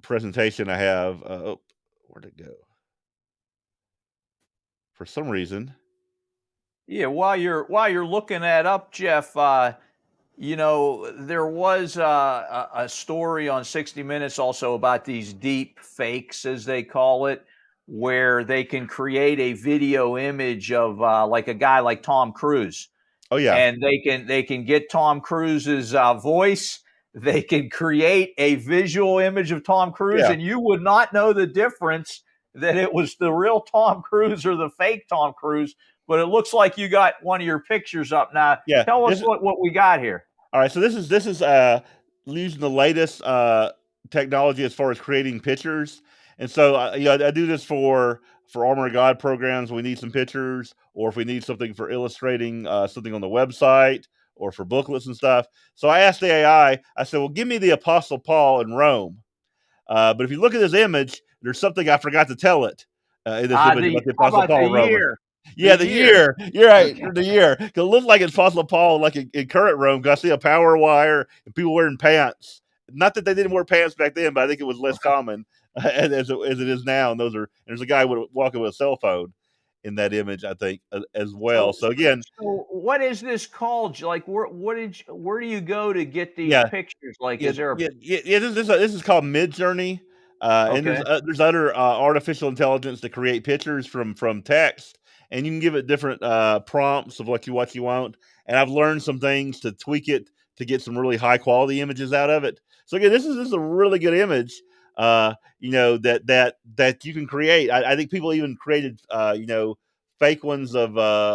presentation I have. Where'd it go? For some reason. Yeah, while you're looking that up, Jeff, there was a story on 60 Minutes also about these deep fakes, as they call it, where they can create a video image of like a guy like Tom Cruise, Oh yeah, and they can get Tom Cruise's voice. They can create a visual image of Tom Cruise, yeah, and you would not know the difference that it was the real Tom Cruise or the fake Tom Cruise. But it looks like you got one of your pictures up now. yeah. Tell us what we got here. All right. So this is using the latest technology as far as creating pictures. And so I do this for Armor of God programs. We need some pictures, or if we need something for illustrating something on the website, or for booklets and stuff. So I asked the AI. I said, "Well, give me the Apostle Paul in Rome." But if you look at this image, there's something I forgot to tell it in this image The about the how Apostle about the Paul in Rome. year? The Yeah, the year. year. You're right. Okay. The year. 'Cause it looks like it's Apostle Paul, like in current Rome. 'Cause I see a power wire and people wearing pants. Not that they didn't wear pants back then, but I think it was less common as it is now. And there's a guy walking with a cell phone in that image, I think, as well. So, So again, so what is this called? Like, where do you go to get these yeah, pictures? Like, yeah, is there a yeah, yeah. Yeah, this is called Midjourney, and okay? there's other artificial intelligence to create pictures from text, and you can give it different prompts of what you want. And I've learned some things to tweak it to get some really high quality images out of it. So again, this is a really good image. That you can create. I think people even created fake ones of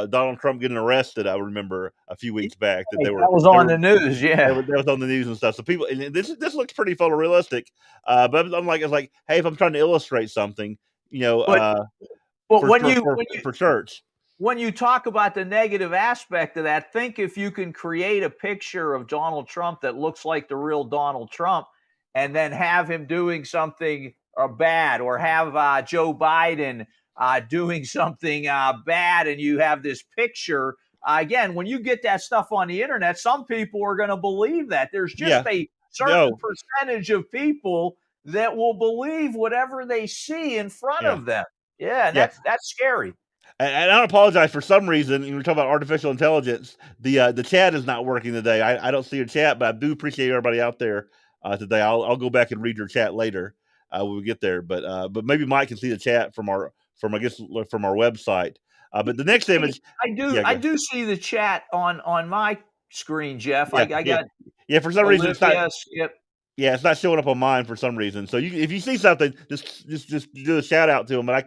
Donald Trump getting arrested. I remember a few weeks back that Right, they that were was they on were the news. that Yeah, was, that was on the news and stuff. So people, and this looks pretty photorealistic. But I'm like, it's like, hey, if I'm trying to illustrate something, you know, but uh, but for when for you for, when you for church, when you talk about the negative aspect of that, think if you can create a picture of Donald Trump that looks like the real Donald Trump, and then have him doing something bad, or have Joe Biden doing something bad, and you have this picture. Again, when you get that stuff on the internet, some people are going to believe that. There's just yeah, a certain no, percentage of people that will believe whatever they see in front yeah, of them. Yeah, and yeah. that's scary. And I don't apologize for some reason. You were talking about artificial intelligence. The chat is not working today. I don't see your chat, but I do appreciate everybody out there today. I'll go back and read your chat later when we get there. But maybe Mike can see the chat from I guess from our website. But the next I image, I do yeah, I go, do see the chat on my screen, Jeff. I yeah, I yeah, got yeah. For some reason, it's not. Olivia, Skip. Yeah, it's not showing up on mine for some reason. So if you see something, just do a shout out to them. But I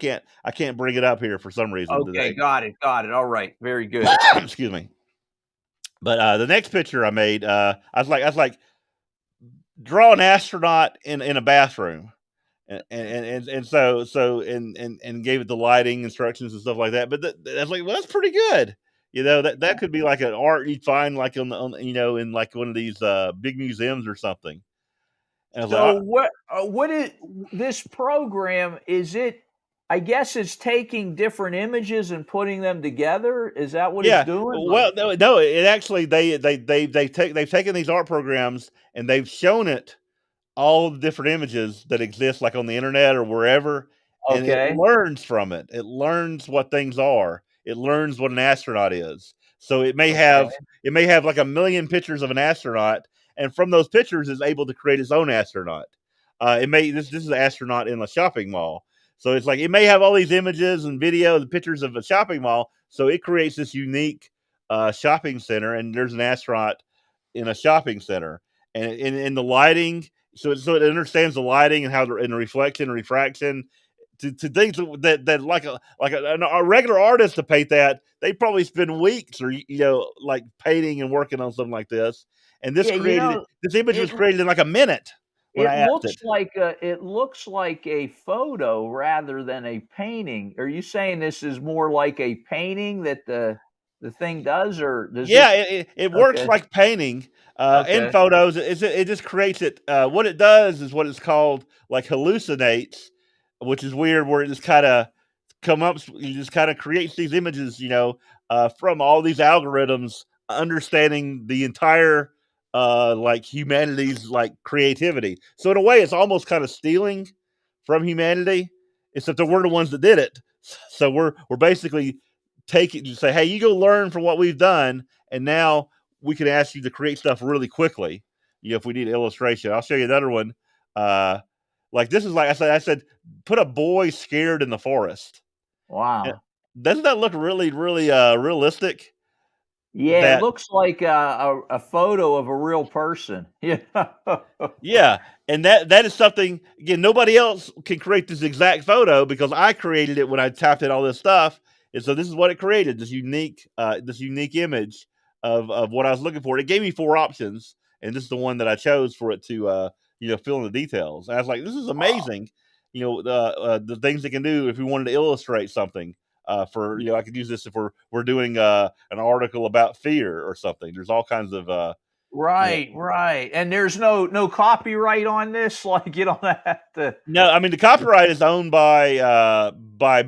can't bring it up here for some reason Okay, today. got it, got it. All right, very good. Excuse me. But the next picture I made, I was like, draw an astronaut in a bathroom, and gave it the lighting instructions and stuff like that. But that's like, well, that's pretty good. That could be like an art you'd find like in like one of these big museums or something. And I was So like, what is this program? Is it? I guess it's taking different images and putting them together. Is that what it's yeah. doing? Well, no. It actually they've taken these art programs and they've shown it all the different images that exist, like on the internet or wherever, and it Okay. learns from it. It learns what things are. It learns what an astronaut is. So Okay. it may have like a million pictures of an astronaut, and from those pictures is able to create its own astronaut. It may this is an astronaut in a shopping mall. So it's like it may have all these images and videos and pictures of a shopping mall. So it creates this unique shopping center, and there's an astronaut in a shopping center, and in the lighting, so it understands the lighting and how and the reflection and refraction to things that like a regular artist to paint that they probably spend weeks or like painting and working on something like this. And Yeah, this image it was created in like a minute when I asked it. it looks like a photo rather than a painting. Are you saying this is more like a painting that the thing does, or does it? Yeah, it works Okay. like painting in Okay. photos. It just creates it. What it does is what it's called like hallucinates, which is weird. Where it just kind of it just kind of creates these images, from all these algorithms, understanding the entire like humanity's like creativity. So in a way, it's almost kind of stealing from humanity, except that we're the ones that did it. So we're basically take it and say, hey, you go learn from what we've done, and now we can ask you to create stuff really quickly. If we need illustration, I'll show you another one. Uh, like this is like I said, put a boy scared in the forest. Wow. Doesn't that look really, really realistic? Yeah, it That looks like a photo of a real person. Yeah. Yeah, and that is something again nobody else can create this exact photo because I created it when I typed in all this stuff, and so this is what it created this unique image of what I was looking for. It gave me four options, and this is the one that I chose for it to fill in the details. And I was like, this is Wow. amazing, the things it can do if we wanted to illustrate something. For I could use this if we're doing an article about fear or something. There's all kinds of you know Right, right. And there's no copyright on this? Like, you don't have to. No, I mean the copyright is owned by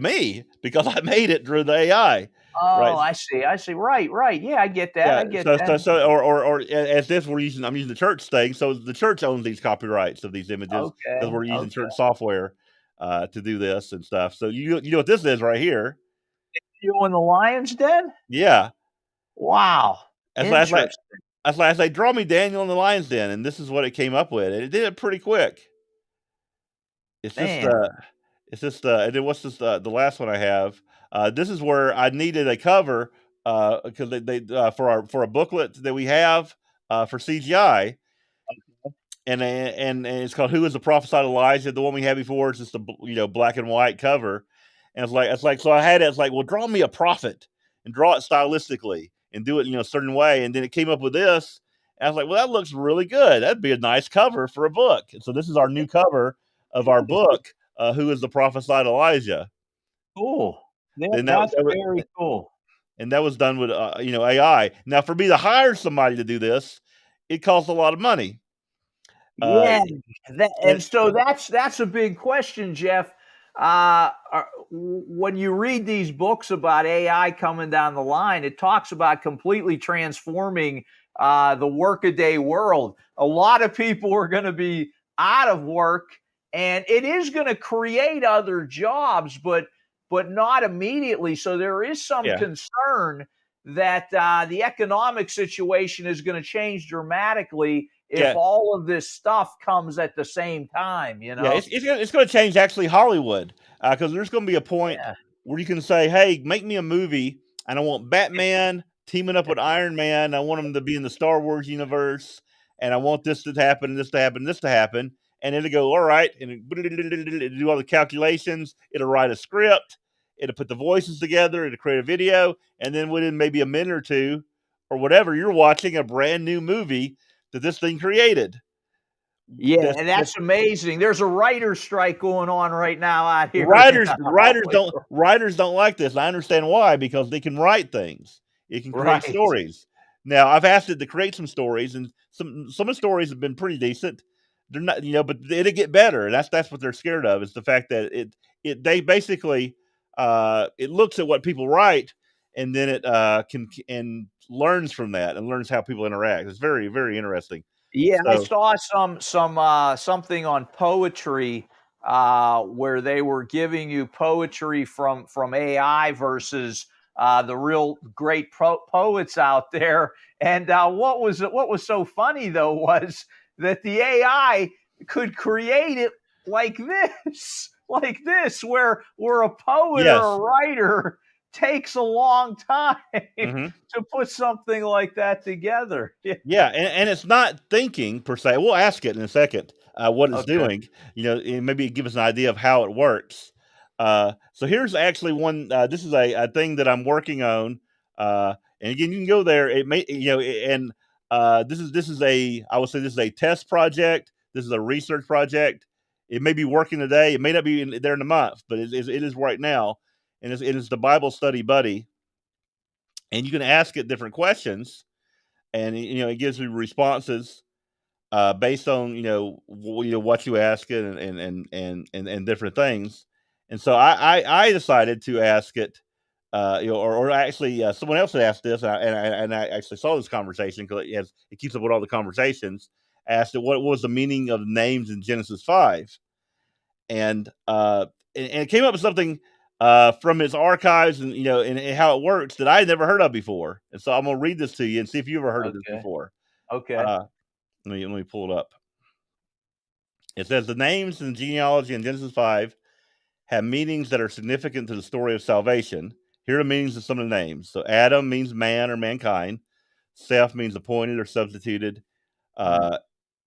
me because I made it through the AI, Oh, right? I see. Right, right. Yeah, I get that, Yeah, I get that. or as this I'm using the church thing, so the church owns these copyrights of these images because Okay, we're using okay. church software to do this and stuff. So you know what this is right here? You in the lion's den? Yeah, Wow, that's like interesting. I say draw me Daniel in the lion's den, and this is what it came up with, and it did it pretty quick. It's just Man, and then what's this? The last one I have. This is where I needed a cover because for a booklet that we have for CGI, and it's called "Who is the Prophesied Elijah?" The one we had before is just a black and white cover, and it's like so I had it. It's like, well, draw me a prophet and draw it stylistically and do it a certain way, and then it came up with this. And I was like, well, that looks really good. That'd be a nice cover for a book. And so this is our new cover of our book, "Who is the Prophesied Elijah?" cool. Then That's very cool. that was done with AI. Now, for me to hire somebody to do this, it costs a lot of money. Uh, Yeah, that and and so that's a big question, Jeff. When you read these books about AI coming down the line, it talks about completely transforming the workaday world. A lot of people are going to be out of work, and it is going to create other jobs, but not immediately. So there is some yeah, concern that the economic situation is going to change dramatically if yeah, all of this stuff comes at the same time, you yeah, know? it's going to change actually Hollywood because there's going to be a point Yeah. where you can say, "Hey, make me a movie, and I want Batman teaming up with Iron Man. I want him to be in the Star Wars universe, and I want this to happen, and this to happen, and this to happen." And it'll go, all right, and it'll do all the calculations. It'll write a script. It'll put the voices together. It'll create a video, and then within maybe a minute or two, or whatever, you're watching a brand new movie that this thing created. Yeah, That's, and that's that's amazing. There's a writer's strike going on right now out the here in writers don't like this. I understand why, because they can write things. It can create Right. stories. Now I've asked it to create some stories, and some of the stories have been pretty decent. They're not, but it'll get better. And that's what they're scared of, is the fact that they basically it looks at what people write, and then it can and learns from that, and learns how people interact. It's very, very interesting. Yeah, I So saw something on poetry, where they were giving you poetry from AI versus the real great poets out there. And what was so funny though was that the AI could create it like this, like this, where a poet or a yes. writer takes a long time Hmm. to put something like that together. Yeah. Yeah, and it's not thinking per se. We'll ask it in a second what it's Okay. doing. And maybe give us an idea of how it works. So here's actually one. This is a thing that I'm working on. And again, you can go there. It may, and this is a, I would say this is a test project. This is a research project. It may be working today. It may not be there in a month, but it is right now. And it is the Bible Study Buddy. And you can ask it different questions, and it gives you responses based on what you ask it, and different things. And so I decided to ask it, or actually someone else had asked this, and I actually saw this conversation because it keeps up with all the conversations. Asked it what was the meaning of names in Genesis 5, and it came up with something from its archives, and how it works, that I had never heard of before. And so I'm gonna read this to you and see if you ever heard of this Okay. before. Okay. Uh, let me pull it up. It says the names in genealogy in Genesis 5 have meanings that are significant to the story of salvation. Here are the meanings of some of the names. So Adam means man or mankind. Seth means appointed or substituted. Mm. Uh,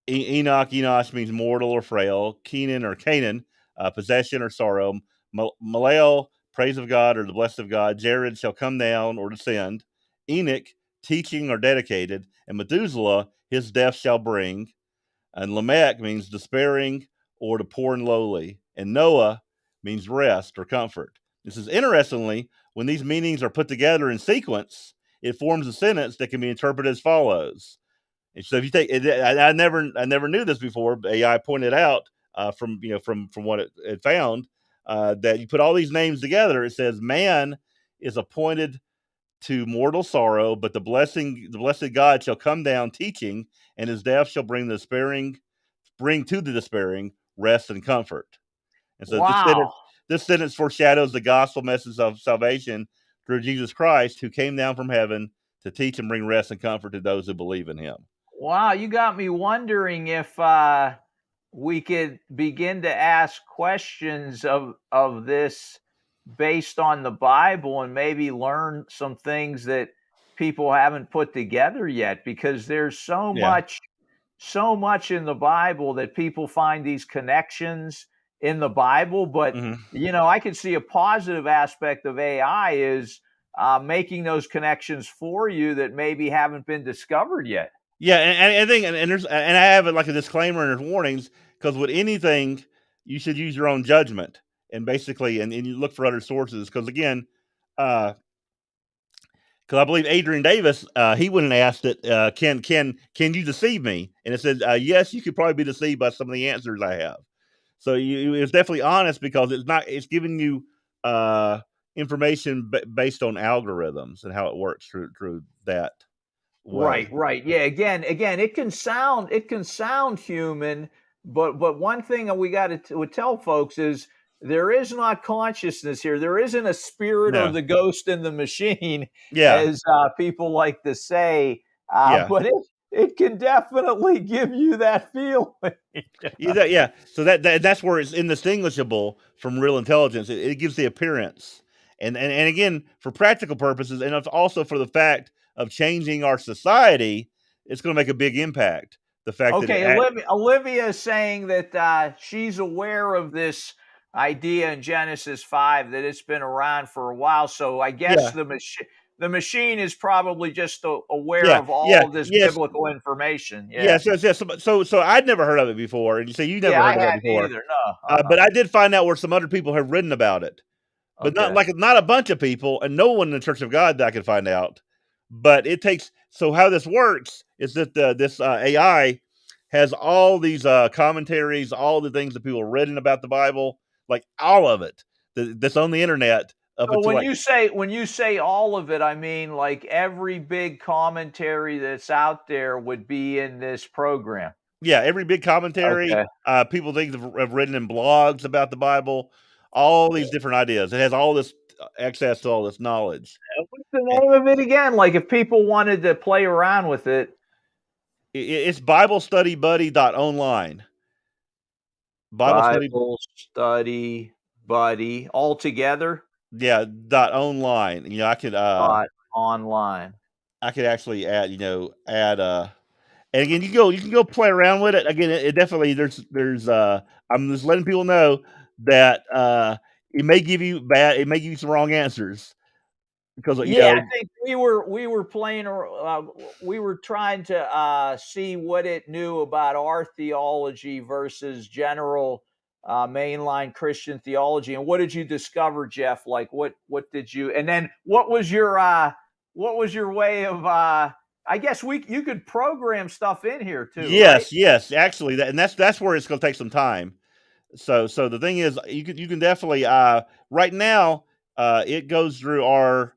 Enosh means mortal or frail. Kenan or Canaan, possession or sorrow. Malel, praise of God or the blessed of God. Jared shall come down or descend. Enoch, teaching or dedicated. And Methuselah, his death shall bring. And Lamech means despairing or the poor and lowly. And Noah means rest or comfort. This is interestingly, when these meanings are put together in sequence, it forms a sentence that can be interpreted as follows. And so if you take it, I never knew this before. But AI pointed out from what it found, that you put all these names together. It says man is appointed to mortal sorrow, but the blessed God shall come down teaching, and his death shall bring to the despairing rest and comfort. And so Wow. this sentence foreshadows the gospel message of salvation through Jesus Christ, who came down from heaven to teach and bring rest and comfort to those who believe in him. Wow, you got me wondering if we could begin to ask questions of this based on the Bible and maybe learn some things that people haven't put together yet, because there's Yeah. so much in the Bible that people find these connections in the Bible. But Hmm. I can see a positive aspect of AI is making those connections for you that maybe haven't been discovered yet. Yeah, and I think, and I have it like a disclaimer and there's warnings, because with anything, you should use your own judgment, and basically, and you look for other sources, because again, uh, because I believe Adrian Davis, he went and asked it, can you deceive me? And it said, yes, you could probably be deceived by some of the answers I have. So it's definitely honest, because it's giving you information based on algorithms and how it works through that way. Right, right. Yeah, again, it can sound human, but one thing that we got to would tell folks is there is not consciousness here. There isn't a spirit or No, the ghost in the machine, yeah, as people like to say. yeah. But it can definitely give you that feeling. Yeah. So that's where it's indistinguishable from real intelligence. It gives the appearance, and again, for practical purposes, and also for the fact of changing our society, it's going to make a big impact. The fact that Okay, Olivia is saying that she's aware of this idea in Genesis 5 that it's been around for a while. So I guess yeah, the machine the machine is probably just aware Yeah, of all yeah, of this yes, biblical information. Yeah. yes, yes, yes. So I'd never heard of it before, and you say you never Yeah, I heard of that hadn't before. either. No. But I did find out where some other people have written about it, but Okay. not a bunch of people, and no one in the Church of God that I could find out. But it takes so how this works is that this AI has all these commentaries, all the things that people have written about the Bible, like all of it that's on the internet up So until like when you say all of it, I mean like every big commentary that's out there would be in this program. yeah, every big commentary, Okay. people think have written in blogs about the Bible, all these different ideas. It has all this access to all this knowledge. What's the name of it again? Like if people wanted to play around with it, It's BibleStudyBuddy.online. Bible study, Bible study buddy all together yeah, dot online. You know, dot online. I could actually add, add and again you can go play around with it. Again, it definitely there's I'm just letting people know that it may give you some wrong answers because Yeah, I think we were playing we were trying to see what it knew about our theology versus general mainline Christian theology. And what did you discover, Jeff? Like what did you and then what was your way of I guess we you could program stuff in here too, right? yes, yes, actually that's where it's going to take some time. So the thing is, you can definitely right now it goes through our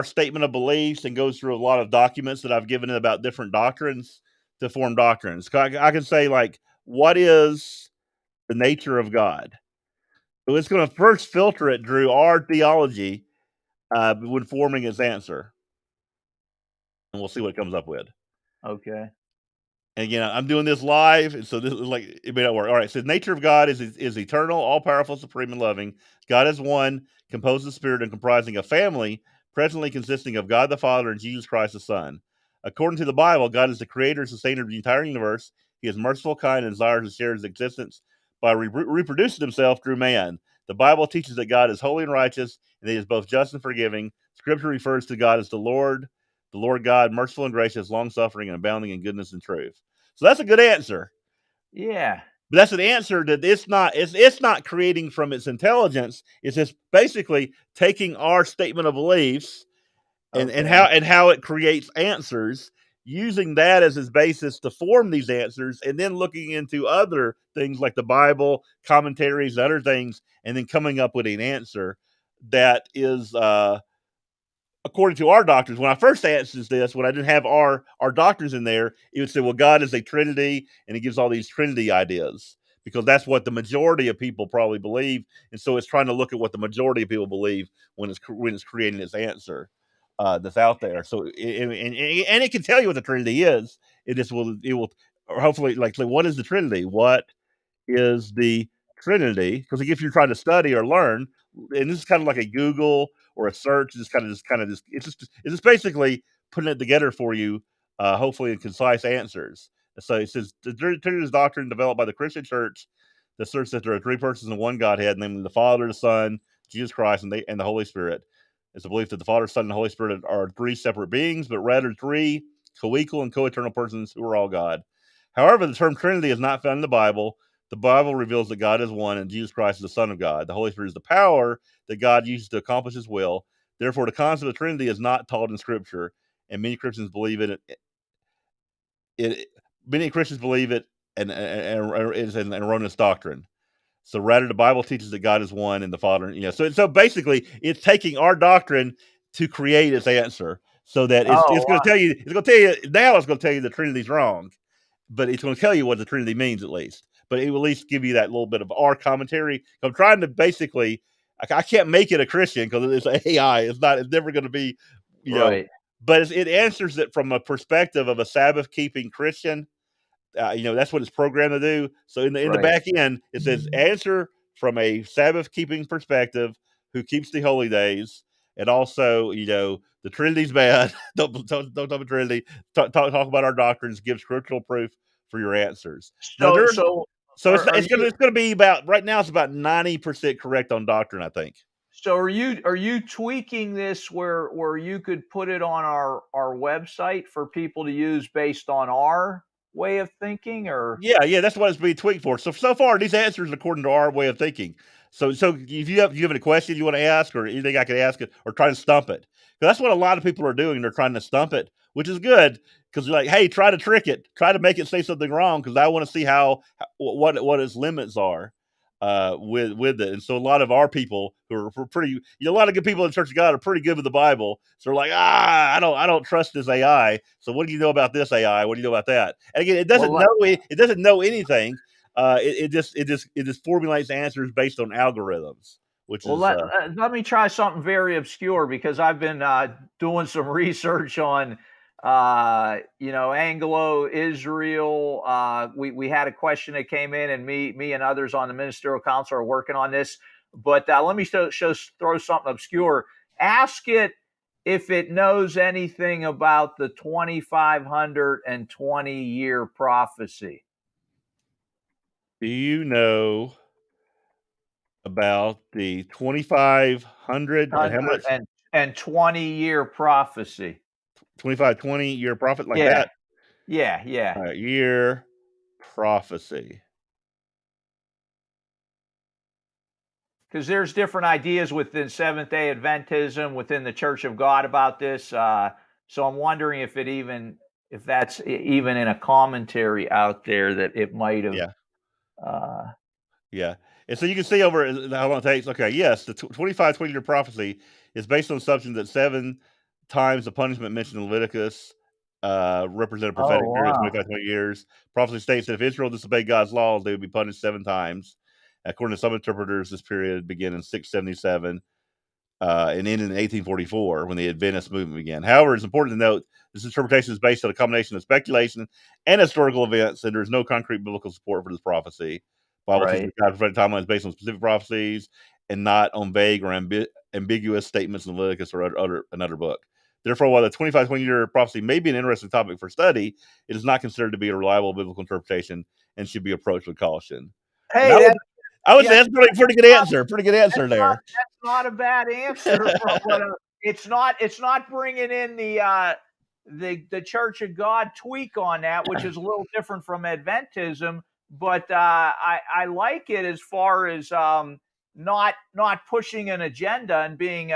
statement of beliefs and goes through a lot of documents that I've given it about different doctrines to form doctrines. I can say like, what is the nature of God? So it's going to first filter it through our theology when forming its answer, and we'll see what it comes up with. Okay. And again, I'm doing this live, and so this is like it may not work. All right, so the nature of God is eternal, all powerful, supreme, and loving. God is one, composed of spirit and comprising a family, presently consisting of God the Father and Jesus Christ the Son. According to the Bible, God is the creator and sustainer of the entire universe. He is merciful, kind, and desires to share his existence by reproducing himself through man. The Bible teaches that God is holy and righteous, and that he is both just and forgiving. Scripture refers to God as the Lord God, merciful and gracious, long suffering, and abounding in goodness and truth. So that's a good answer. Yeah. But that's an answer that it's not creating from its intelligence. It's just basically taking our statement of beliefs Okay. and how it creates answers, using that as its basis to form these answers, and then looking into other things like the Bible, commentaries, other things, and then coming up with an answer that is according to our doctrines. When I first answered this, when I didn't have our doctrines in there, it would say, "Well, God is a Trinity," and it gives all these Trinity ideas because that's what the majority of people probably believe, and so it's trying to look at what the majority of people believe when it's creating its answer that's out there. So and it can tell you what the Trinity is. It will or hopefully like what is the Trinity? What is the Trinity? Because if you're trying to study or learn, and this is kind of like a Google or a search, it's just basically putting it together for you, hopefully in concise answers. So it says the Trinity is doctrine developed by the Christian Church that asserts that there are three persons in one Godhead, namely the Father, the Son, Jesus Christ, and the Holy Spirit. It's a belief that the Father, Son, and the Holy Spirit are three separate beings, but rather three co-equal and co-eternal persons who are all God. However, the term Trinity is not found in the Bible. The Bible reveals that God is one and Jesus Christ is the Son of God. The Holy Spirit is the power that God uses to accomplish his will. Therefore, the concept of Trinity is not taught in Scripture, and many Christians believe it many Christians believe it and is an erroneous doctrine. So rather, the Bible teaches that God is one and the Father. So basically, it's taking our doctrine to create its answer, so that it's Oh, going to tell you it's going to tell you the Trinity's wrong, but it's going to tell you what the Trinity means at least. But it will at least give you that little bit of our commentary. I'm trying to basically, I can't make it a Christian because it's AI. It's not. It's never going to be, you know. right. But it answers it from a perspective of a Sabbath keeping Christian. That's what it's programmed to do. So in the Right. back end, it says answer from a Sabbath keeping perspective who keeps the holy days, and also the Trinity's bad. Don't talk about Trinity. Talk about our doctrines. Give scriptural proof for your answers. Now So so so are it's you gonna be about right now. It's about 90% correct on doctrine, I think. So are you tweaking this where you could put it on our website for people to use based on our way of thinking, or Yeah, yeah, that's what it's being tweaked for. So far, these answers according to our way of thinking. So if you have any questions you want to ask, or anything I could ask it, or try to stump it, 'cause that's what a lot of people are doing. They're trying to stump it, which is good because you're like, hey, try to trick it, try to make it say something wrong, because I want to see what its limits are with it. And so a lot of our people who are pretty, a lot of good people in the Church of God are pretty good with the Bible. So they're like, I don't trust this AI. So what do you know about this AI? What do you know about that? And again, well let, it doesn't know anything. It just formulates answers based on algorithms, which well is let me try something very obscure, because I've been doing some research on Anglo Israel. We had a question that came in, and me and others on the ministerial council are working on this. But let me throw something obscure. Ask it if it knows anything about the 2520-year prophecy. do you know about the 2500 and how Hundred much and 20-year prophecy. 2520 year prophet like Yeah, that? yeah, yeah. Year prophecy. Because there's different ideas within Seventh Day Adventism, within the Church of God about this. So I'm wondering if that's even in a commentary out there that it might have. Yeah. Uh, Yeah. And so you can see over how long it takes. Okay, yes, the 2520 year prophecy is based on the assumption that 7 times the punishment mentioned in Leviticus represent a oh prophetic period of wow! 25, 20 years. Prophecy states that if Israel disobeyed God's laws, they would be punished 7 times. According to some interpreters, this period began in 677 and ended in 1844 when the Adventist movement began. However, it's important to note this interpretation is based on a combination of speculation and historical events, and there is no concrete biblical support for this prophecy. Bible teaches Right. that God's prophetic timeline is based on specific prophecies and not on vague or ambiguous statements in Leviticus or another book. Therefore, while the 2520 year prophecy may be an interesting topic for study, it is not considered to be a reliable biblical interpretation and should be approached with caution. And Hey, I would say yeah, that's pretty good answer. Pretty good answer there. that's not a bad answer from what it's not bringing in the Church of God tweak on that, which is a little different from Adventism, but I like it as far as not pushing an agenda and being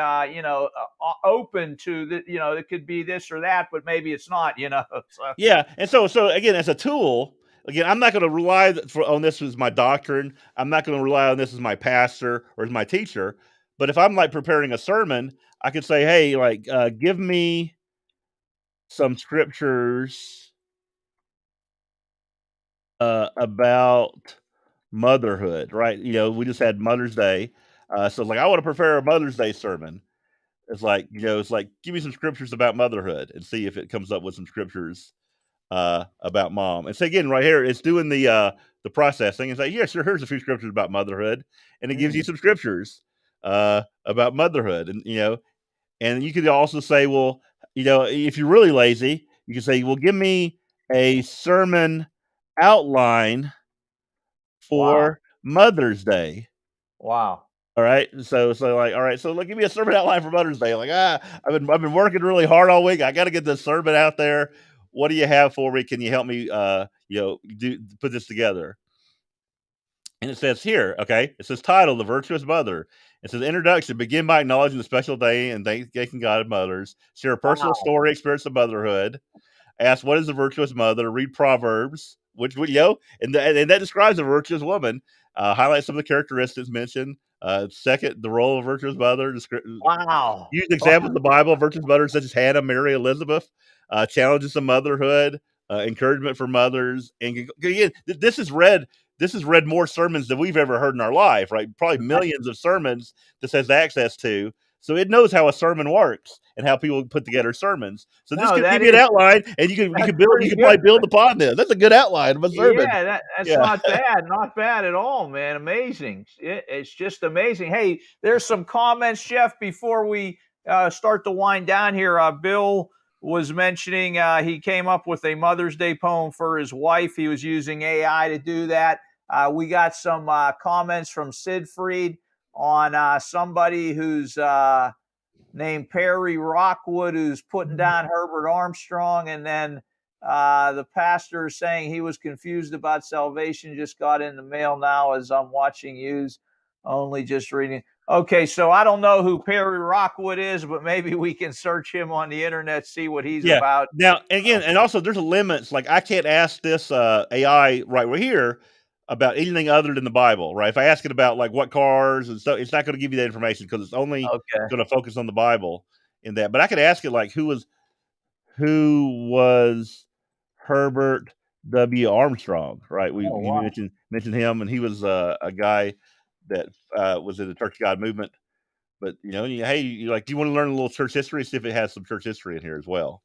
open to the, it could be this or that, but maybe it's not, so Yeah, and so again, as a tool, again, I'm not going to rely on this as my doctrine. I'm not going to rely on this as my pastor or as my teacher. But if I'm like preparing a sermon, I could say, "Hey, like, give me some scriptures about motherhood." Right? We just had Mother's Day, so like, I want to prepare a Mother's Day sermon. It's like, give me some scriptures about motherhood and see if it comes up with some scriptures about mom. And so again, right here, it's doing the processing and say, yeah, sure, here's a few scriptures about motherhood, and it gives you mm, some scriptures about motherhood, and you could also say, well, if you're really lazy, you can say, well, give me a sermon outline wow, for Mother's Day. wow. All right. So like, all right, so like, give me a sermon outline for Mother's Day. Like, I've been working really hard all week. I got to get this sermon out there. What do you have for me? Can you help me put this together? And it says here, okay, it says title, The Virtuous Mother. It says introduction, begin by acknowledging the special day and thanking God of mothers. Share a personal Wow. story, experience of motherhood. Ask what is a virtuous mother. Read Proverbs, which and that describes a virtuous woman. Highlight some of the characteristics mentioned. Second, the role of a virtuous mother. Wow. Use examples of the Bible of virtuous mothers such as Hannah, Mary, Elizabeth. Challenges of motherhood. Encouragement for mothers. And again, this is read. This has read more sermons than we've ever heard in our life. Right? Probably millions of sermons this has access to. So it knows how a sermon works and how people put together sermons. So this No, could that give you an is outline, and you that's can build. You pretty can good. probably build upon this. That's a good outline of a sermon. Yeah, that's Yeah. not bad at all, man. Amazing. It's just amazing. Hey, there's some comments, Jeff, before we start to wind down here. Bill was mentioning he came up with a Mother's Day poem for his wife. He was using AI to do that. We got some comments from Sid Fried. on somebody who's named Perry Rockwood, who's putting down Herbert Armstrong, and then the pastor is saying he was confused about salvation. Just got in the mail now as I'm watching yous, only just reading. Okay, so I don't know who Perry Rockwood is, but maybe we can search him on the internet, see what he's Yeah. about. Now, again, and also there's a limits. Like I can't ask this AI right here about anything other than the Bible, right? If I ask it about like what cars and stuff, it's not going to give you that information because it's only Okay. going to focus on the Bible in that. But I could ask it like who was Herbert W. Armstrong, right? We Oh he wow. mentioned him, and he was a guy that was in the Church of God movement. But hey, you like, do you want to learn a little church history? See if it has some church history in here as well.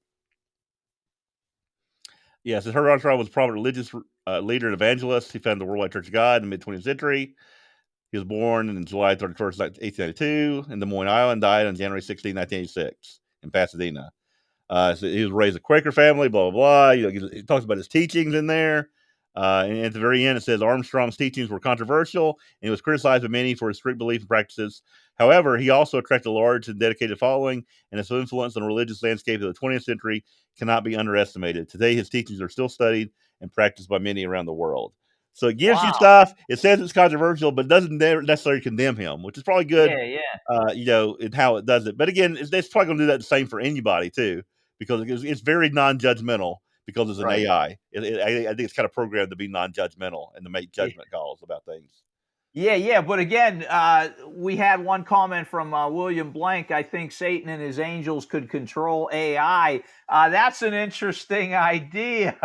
Yes, yeah, so Herbert Armstrong was a prominent religious leader and evangelist. He founded the Worldwide Church of God in the mid 20th century. He was born on July 31st, 1892 in Des Moines, Iowa, and died on January 16, 1986 in Pasadena. So he was raised in a Quaker family, blah, blah, blah. He talks about his teachings in there. And at the very end, it says Armstrong's teachings were controversial, and he was criticized by many for his strict beliefs and practices. However, he also attracted a large and dedicated following, and his influence on the religious landscape of the 20th century cannot be underestimated. Today, his teachings are still studied and practiced by many around the world. So it gives you Wow. stuff. It says it's controversial, but doesn't necessarily condemn him, which is probably good. Yeah. In how it does it. But again, it's probably going to do that the same for anybody too, because it's very non-judgmental because it's an Right. AI. I think it's kind of programmed to be non-judgmental and to make judgment calls about things. Yeah. But again, we had one comment from William Blank. I think Satan and his angels could control AI. That's an interesting idea.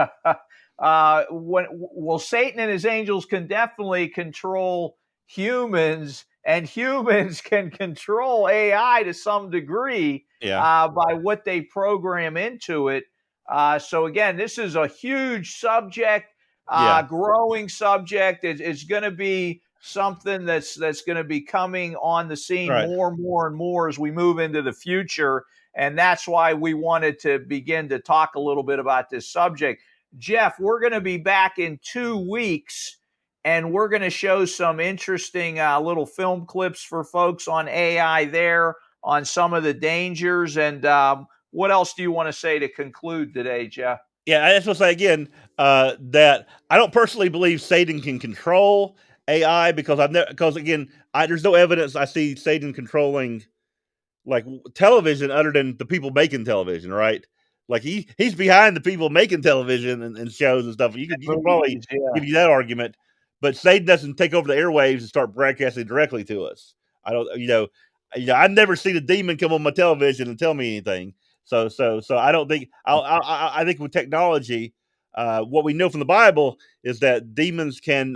Satan and his angels can definitely control humans, and humans can control AI to some degree by what they program into it. So again, this is a huge subject, growing subject. It's going to be something that's going to be coming on the scene Right. more and more as we move into the future. And that's why we wanted to begin to talk a little bit about this subject. Jeff, we're going to be back in 2 weeks, and we're going to show some interesting little film clips for folks on AI there, on some of the dangers. And what else do you want to say to conclude today, Jeff? Yeah, I just want to say again that I don't personally believe Satan can control AI because there's no evidence I see Satan controlling like television other than the people making television, right? Like he's behind the people making television and shows and stuff. You can probably give you that argument, but Satan doesn't take over the airwaves and start broadcasting directly to us. I don't, I've never seen a demon come on my television and tell me anything. So I don't think I think with technology, what we know from the Bible is that demons can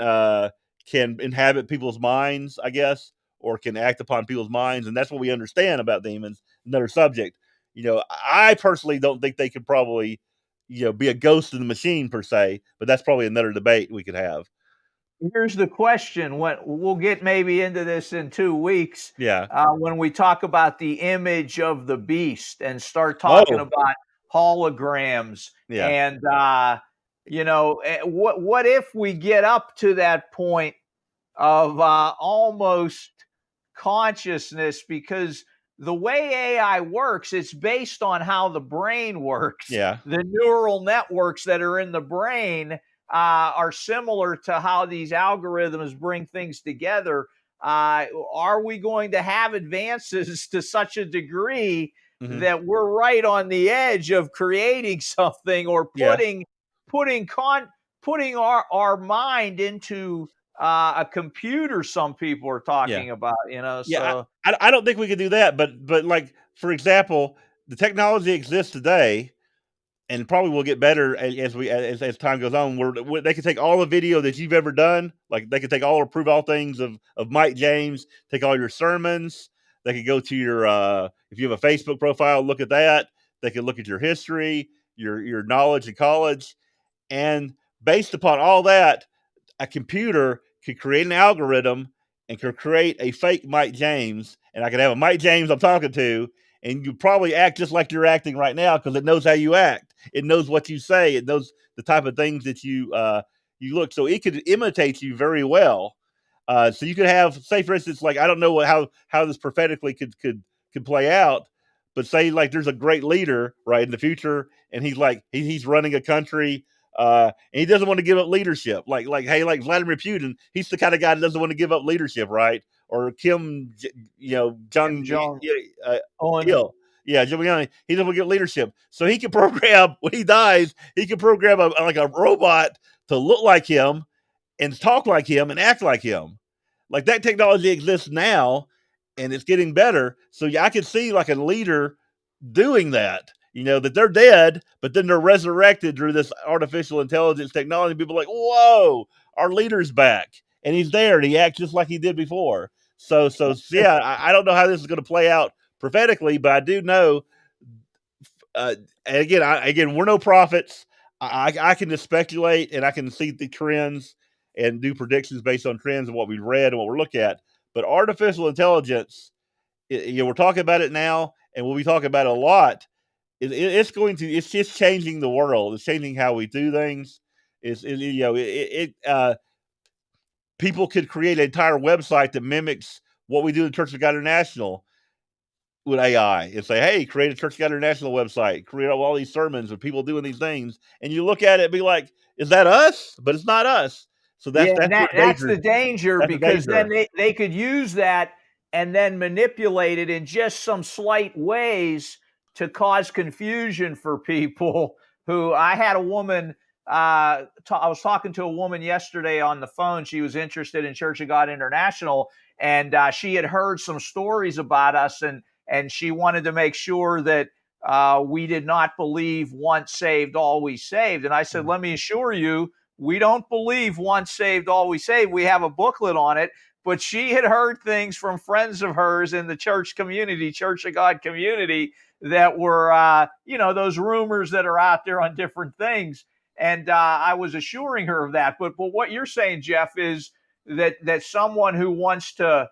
inhabit people's minds, I guess, or can act upon people's minds, and that's what we understand about demons. Another subject. I personally don't think they could probably, be a ghost in the machine per se, but that's probably another debate we could have. Here's the question. We'll get maybe into this in 2 weeks. Yeah. When we talk about the image of the beast and start talking about holograms, Yeah. and what if we get up to that point of almost consciousness, because the way AI works, it's based on how the brain works. Yeah. The neural networks that are in the brain are similar to how these algorithms bring things together. Are we going to have advances to such a degree that we're right on the edge of creating something, or putting our mind into a computer? Some people are talking about, So I don't think we could do that, but like, for example, the technology exists today and probably will get better as time goes on, where they can take all the video that you've ever done, like they can take all or prove all things of Mike James, take all your sermons. They could go to your if you have a Facebook profile, look at that. They can look at your history, your knowledge in college, and based upon all that, a computer could create an algorithm and could create a fake Mike James, and I could have a Mike James I'm talking to, and you probably act just like you're acting right now because it knows how you act. It knows what you say. It knows the type of things that you look. So it could imitate you very well. So you could have, say, for instance, like I don't know how this prophetically could play out, but say like there's a great leader right in the future, and he's like he's running a country, and he doesn't want to give up leadership. Like hey, like Vladimir Putin, he's the kind of guy that doesn't want to give up leadership, right? Or Kim Jong Jong Un. Il, yeah, Giuliani, he doesn't want to give leadership, so he can program when he dies, he can program like a robot to look like him and talk like him and act like him. Like that technology exists now, and it's getting better. So yeah, I can see like a leader doing that. That they're dead, but then they're resurrected through this artificial intelligence technology. People are like, whoa, our leader's back, and he's there, and he acts just like he did before. So yeah, I don't know how this is going to play out prophetically, but I do know. And again, we're no prophets. I can just speculate, and I can see the trends and do predictions based on trends and what we've read and what we're looking at. But artificial intelligence, we're talking about it now, and we'll be talking about it a lot. It's just changing the world. It's changing how we do things. People could create an entire website that mimics what we do in Church of God International with AI and say, hey, create a Church of God International website, create all these sermons with people doing these things. And you look at it and be like, is that us? But it's not us. So Yeah, that's and where that's the danger, that's the because then danger. they could use that and then manipulate it in just some slight ways to cause confusion for people. Who I had a woman, I was talking to a woman yesterday on the phone. She was interested in Church of God International, and she had heard some stories about us, and she wanted to make sure that we did not believe once saved, always saved. And I said, let me assure you, we don't believe once saved, always saved. We have a booklet on it. But she had heard things from friends of hers in the church community, Church of God community, that were, those rumors that are out there on different things. And I was assuring her of that. But what you're saying, Jeff, is that someone who wants to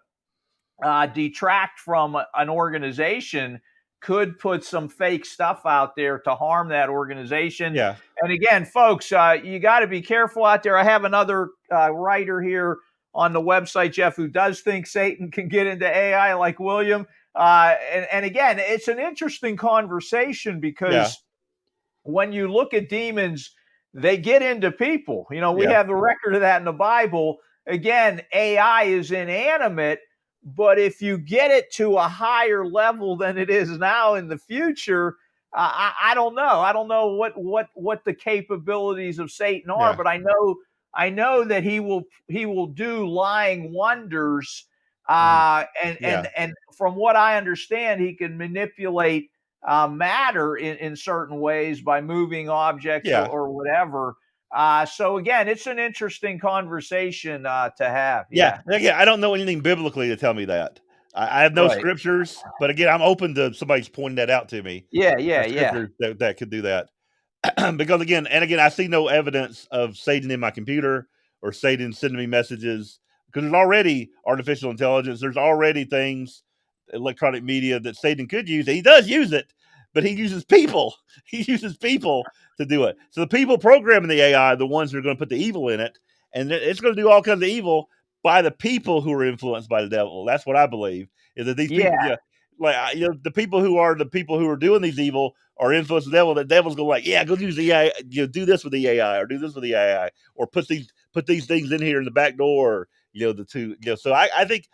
detract from an organization could put some fake stuff out there to harm that organization. Yeah. And again, folks, you got to be careful out there. I have another writer here on the website, Jeff, who does think Satan can get into AI, like William. And again, it's an interesting conversation, Yeah. because when you look at demons, they get into people. We Yeah. have the record of that in the Bible. Again, AI is inanimate, but if you get it to a higher level than it is now in the future, I don't know. I don't know what the capabilities of Satan are, Yeah. but I know that he will do lying wonders. Mhm. And from what I understand, he can manipulate matter in certain ways by moving objects, or, Yeah. or whatever. So again, it's an interesting conversation to have. Yeah. Yeah, Again, I don't know anything biblically to tell me that. I have no right. scriptures, but again, I'm open to somebody's pointing that out to me. Yeah, yeah, yeah. Scriptures that could do that. Because again, I see no evidence of Satan in my computer or Satan sending me messages, because there's already artificial intelligence. There's already things, electronic media that Satan could use. He does use it, but he uses people. He uses people to do it. So the people programming the AI are the ones who are going to put the evil in it, and it's going to do all kinds of evil by the people who are influenced by the devil. That's what I believe. Is that these people, Yeah, yeah, like the people who are doing these evil or influence the devil. The devil's going like, yeah, go use the AI, do this with the AI, or do this with the AI, or put these things in here in the back door. The two. So I think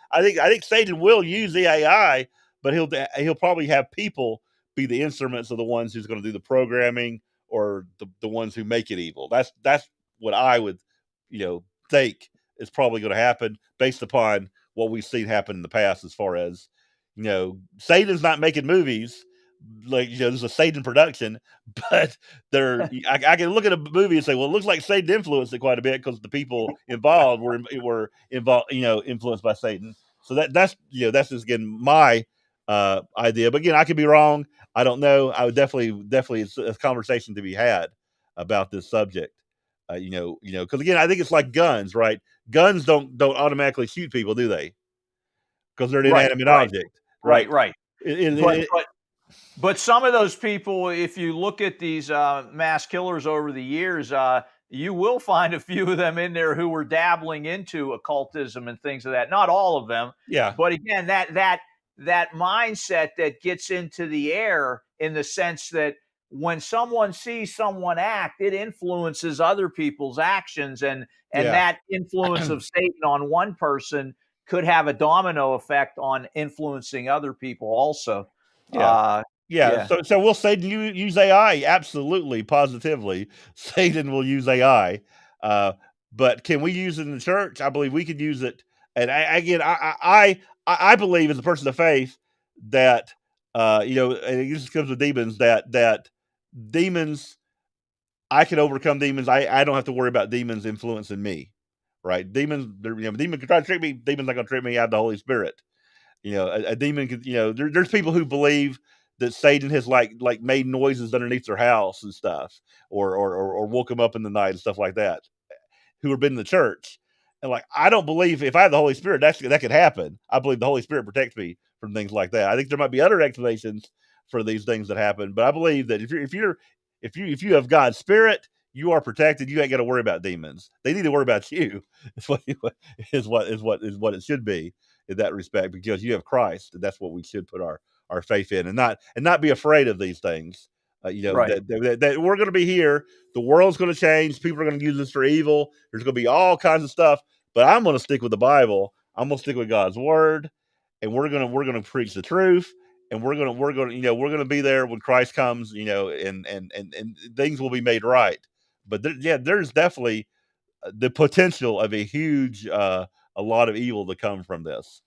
Satan will use the AI, but he'll probably have people be the instruments of the ones who's going to do the programming, or the ones who make it evil. That's what I would think is probably going to happen based upon what we've seen happen in the past, as far as Satan's not making movies. Like, there's a Satan production, but I can look at a movie and say, well, it looks like Satan influenced it quite a bit, because the people involved were involved, influenced by Satan. So that's just again my idea. But again, I could be wrong. I don't know. I would definitely it's a conversation to be had about this subject. Because again, I think it's like guns, right? Guns don't automatically shoot people, do they? Because they're an right, inanimate right, object, right, right? right. It, But it, but but some of those people, if you look at these mass killers over the years, you will find a few of them in there who were dabbling into occultism and things of that. Not all of them, Yeah, but again, that mindset that gets into the air in the sense that when someone sees someone act, it influences other people's actions, and yeah, that influence of Satan on one person could have a domino effect on influencing other people also. yeah. Uh, Yeah, yeah, so will Satan use AI? Absolutely, positively, Satan will use AI. Uh, but can we use it in the church? I believe we could use it. And again, I believe as a person of faith that and this comes with demons that demons I can overcome demons. I don't have to worry about demons influencing me. Right? Demon can try to trick me. Demons not going to trick me. I have the Holy Spirit. A demon could, there's people who believe that Satan has like made noises underneath their house and stuff, or woke them up in the night and stuff like that, who have been in the church. And like, I don't believe if I have the Holy Spirit, that could happen. I believe the Holy Spirit protects me from things like that. I think there might be other explanations for these things that happen, but I believe that if you have God's Spirit, you are protected. You ain't got to worry about demons. They need to worry about you. Is what it should be in that respect, because you have Christ, and that's what we should put our faith in, and not be afraid of these things. right. That we're going to be here. The world's going to change. People are going to use this for evil. There's going to be all kinds of stuff, but I'm going to stick with the Bible. I'm going to stick with God's word, and we're going to preach the truth, and we're going to be there when Christ comes. And things will be made right. But there's definitely the potential of a lot of evil to come from this.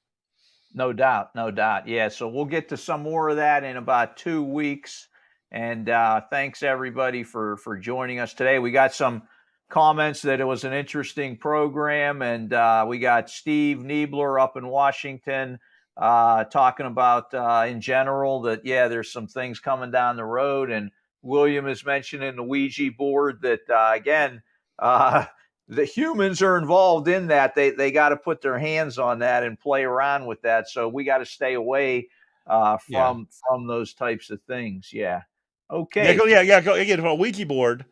No doubt, no doubt. Yeah, so we'll get to some more of that in about 2 weeks. And thanks everybody for joining us today. We got some comments that it was an interesting program, and we got Steve Niebler up in Washington talking about in general that there's some things coming down the road, and William is mentioning the Ouija board that again. Uh, the humans are involved in that. They got to put their hands on that and play around with that. So we got to stay away Yeah. from those types of things. Yeah. Yeah, Okay. go. Yeah, yeah. Go again. For a Ouija board,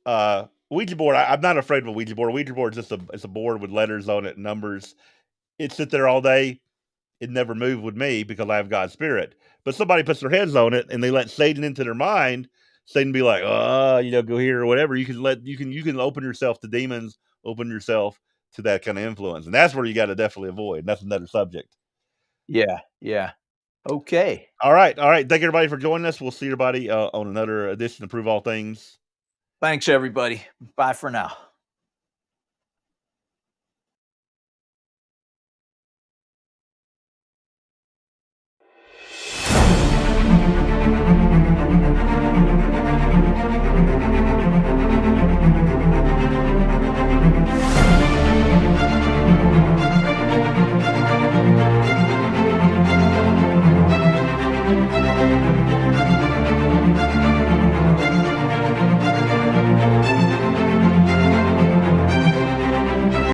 I'm not afraid of a Ouija board. A Ouija board is just it's a board with letters on it, numbers. It sit there all day. It never moved with me because I have God's spirit. But somebody puts their heads on it and they let Satan into their mind. Satan be like, go here or whatever. You can open yourself to demons, open yourself to that kind of influence, and that's where you got to definitely avoid. And that's another subject. Yeah. Yeah. Okay. All right, all right. Thank everybody for joining us. We'll see everybody on another edition of Prove All Things. Thanks, everybody. Bye for now.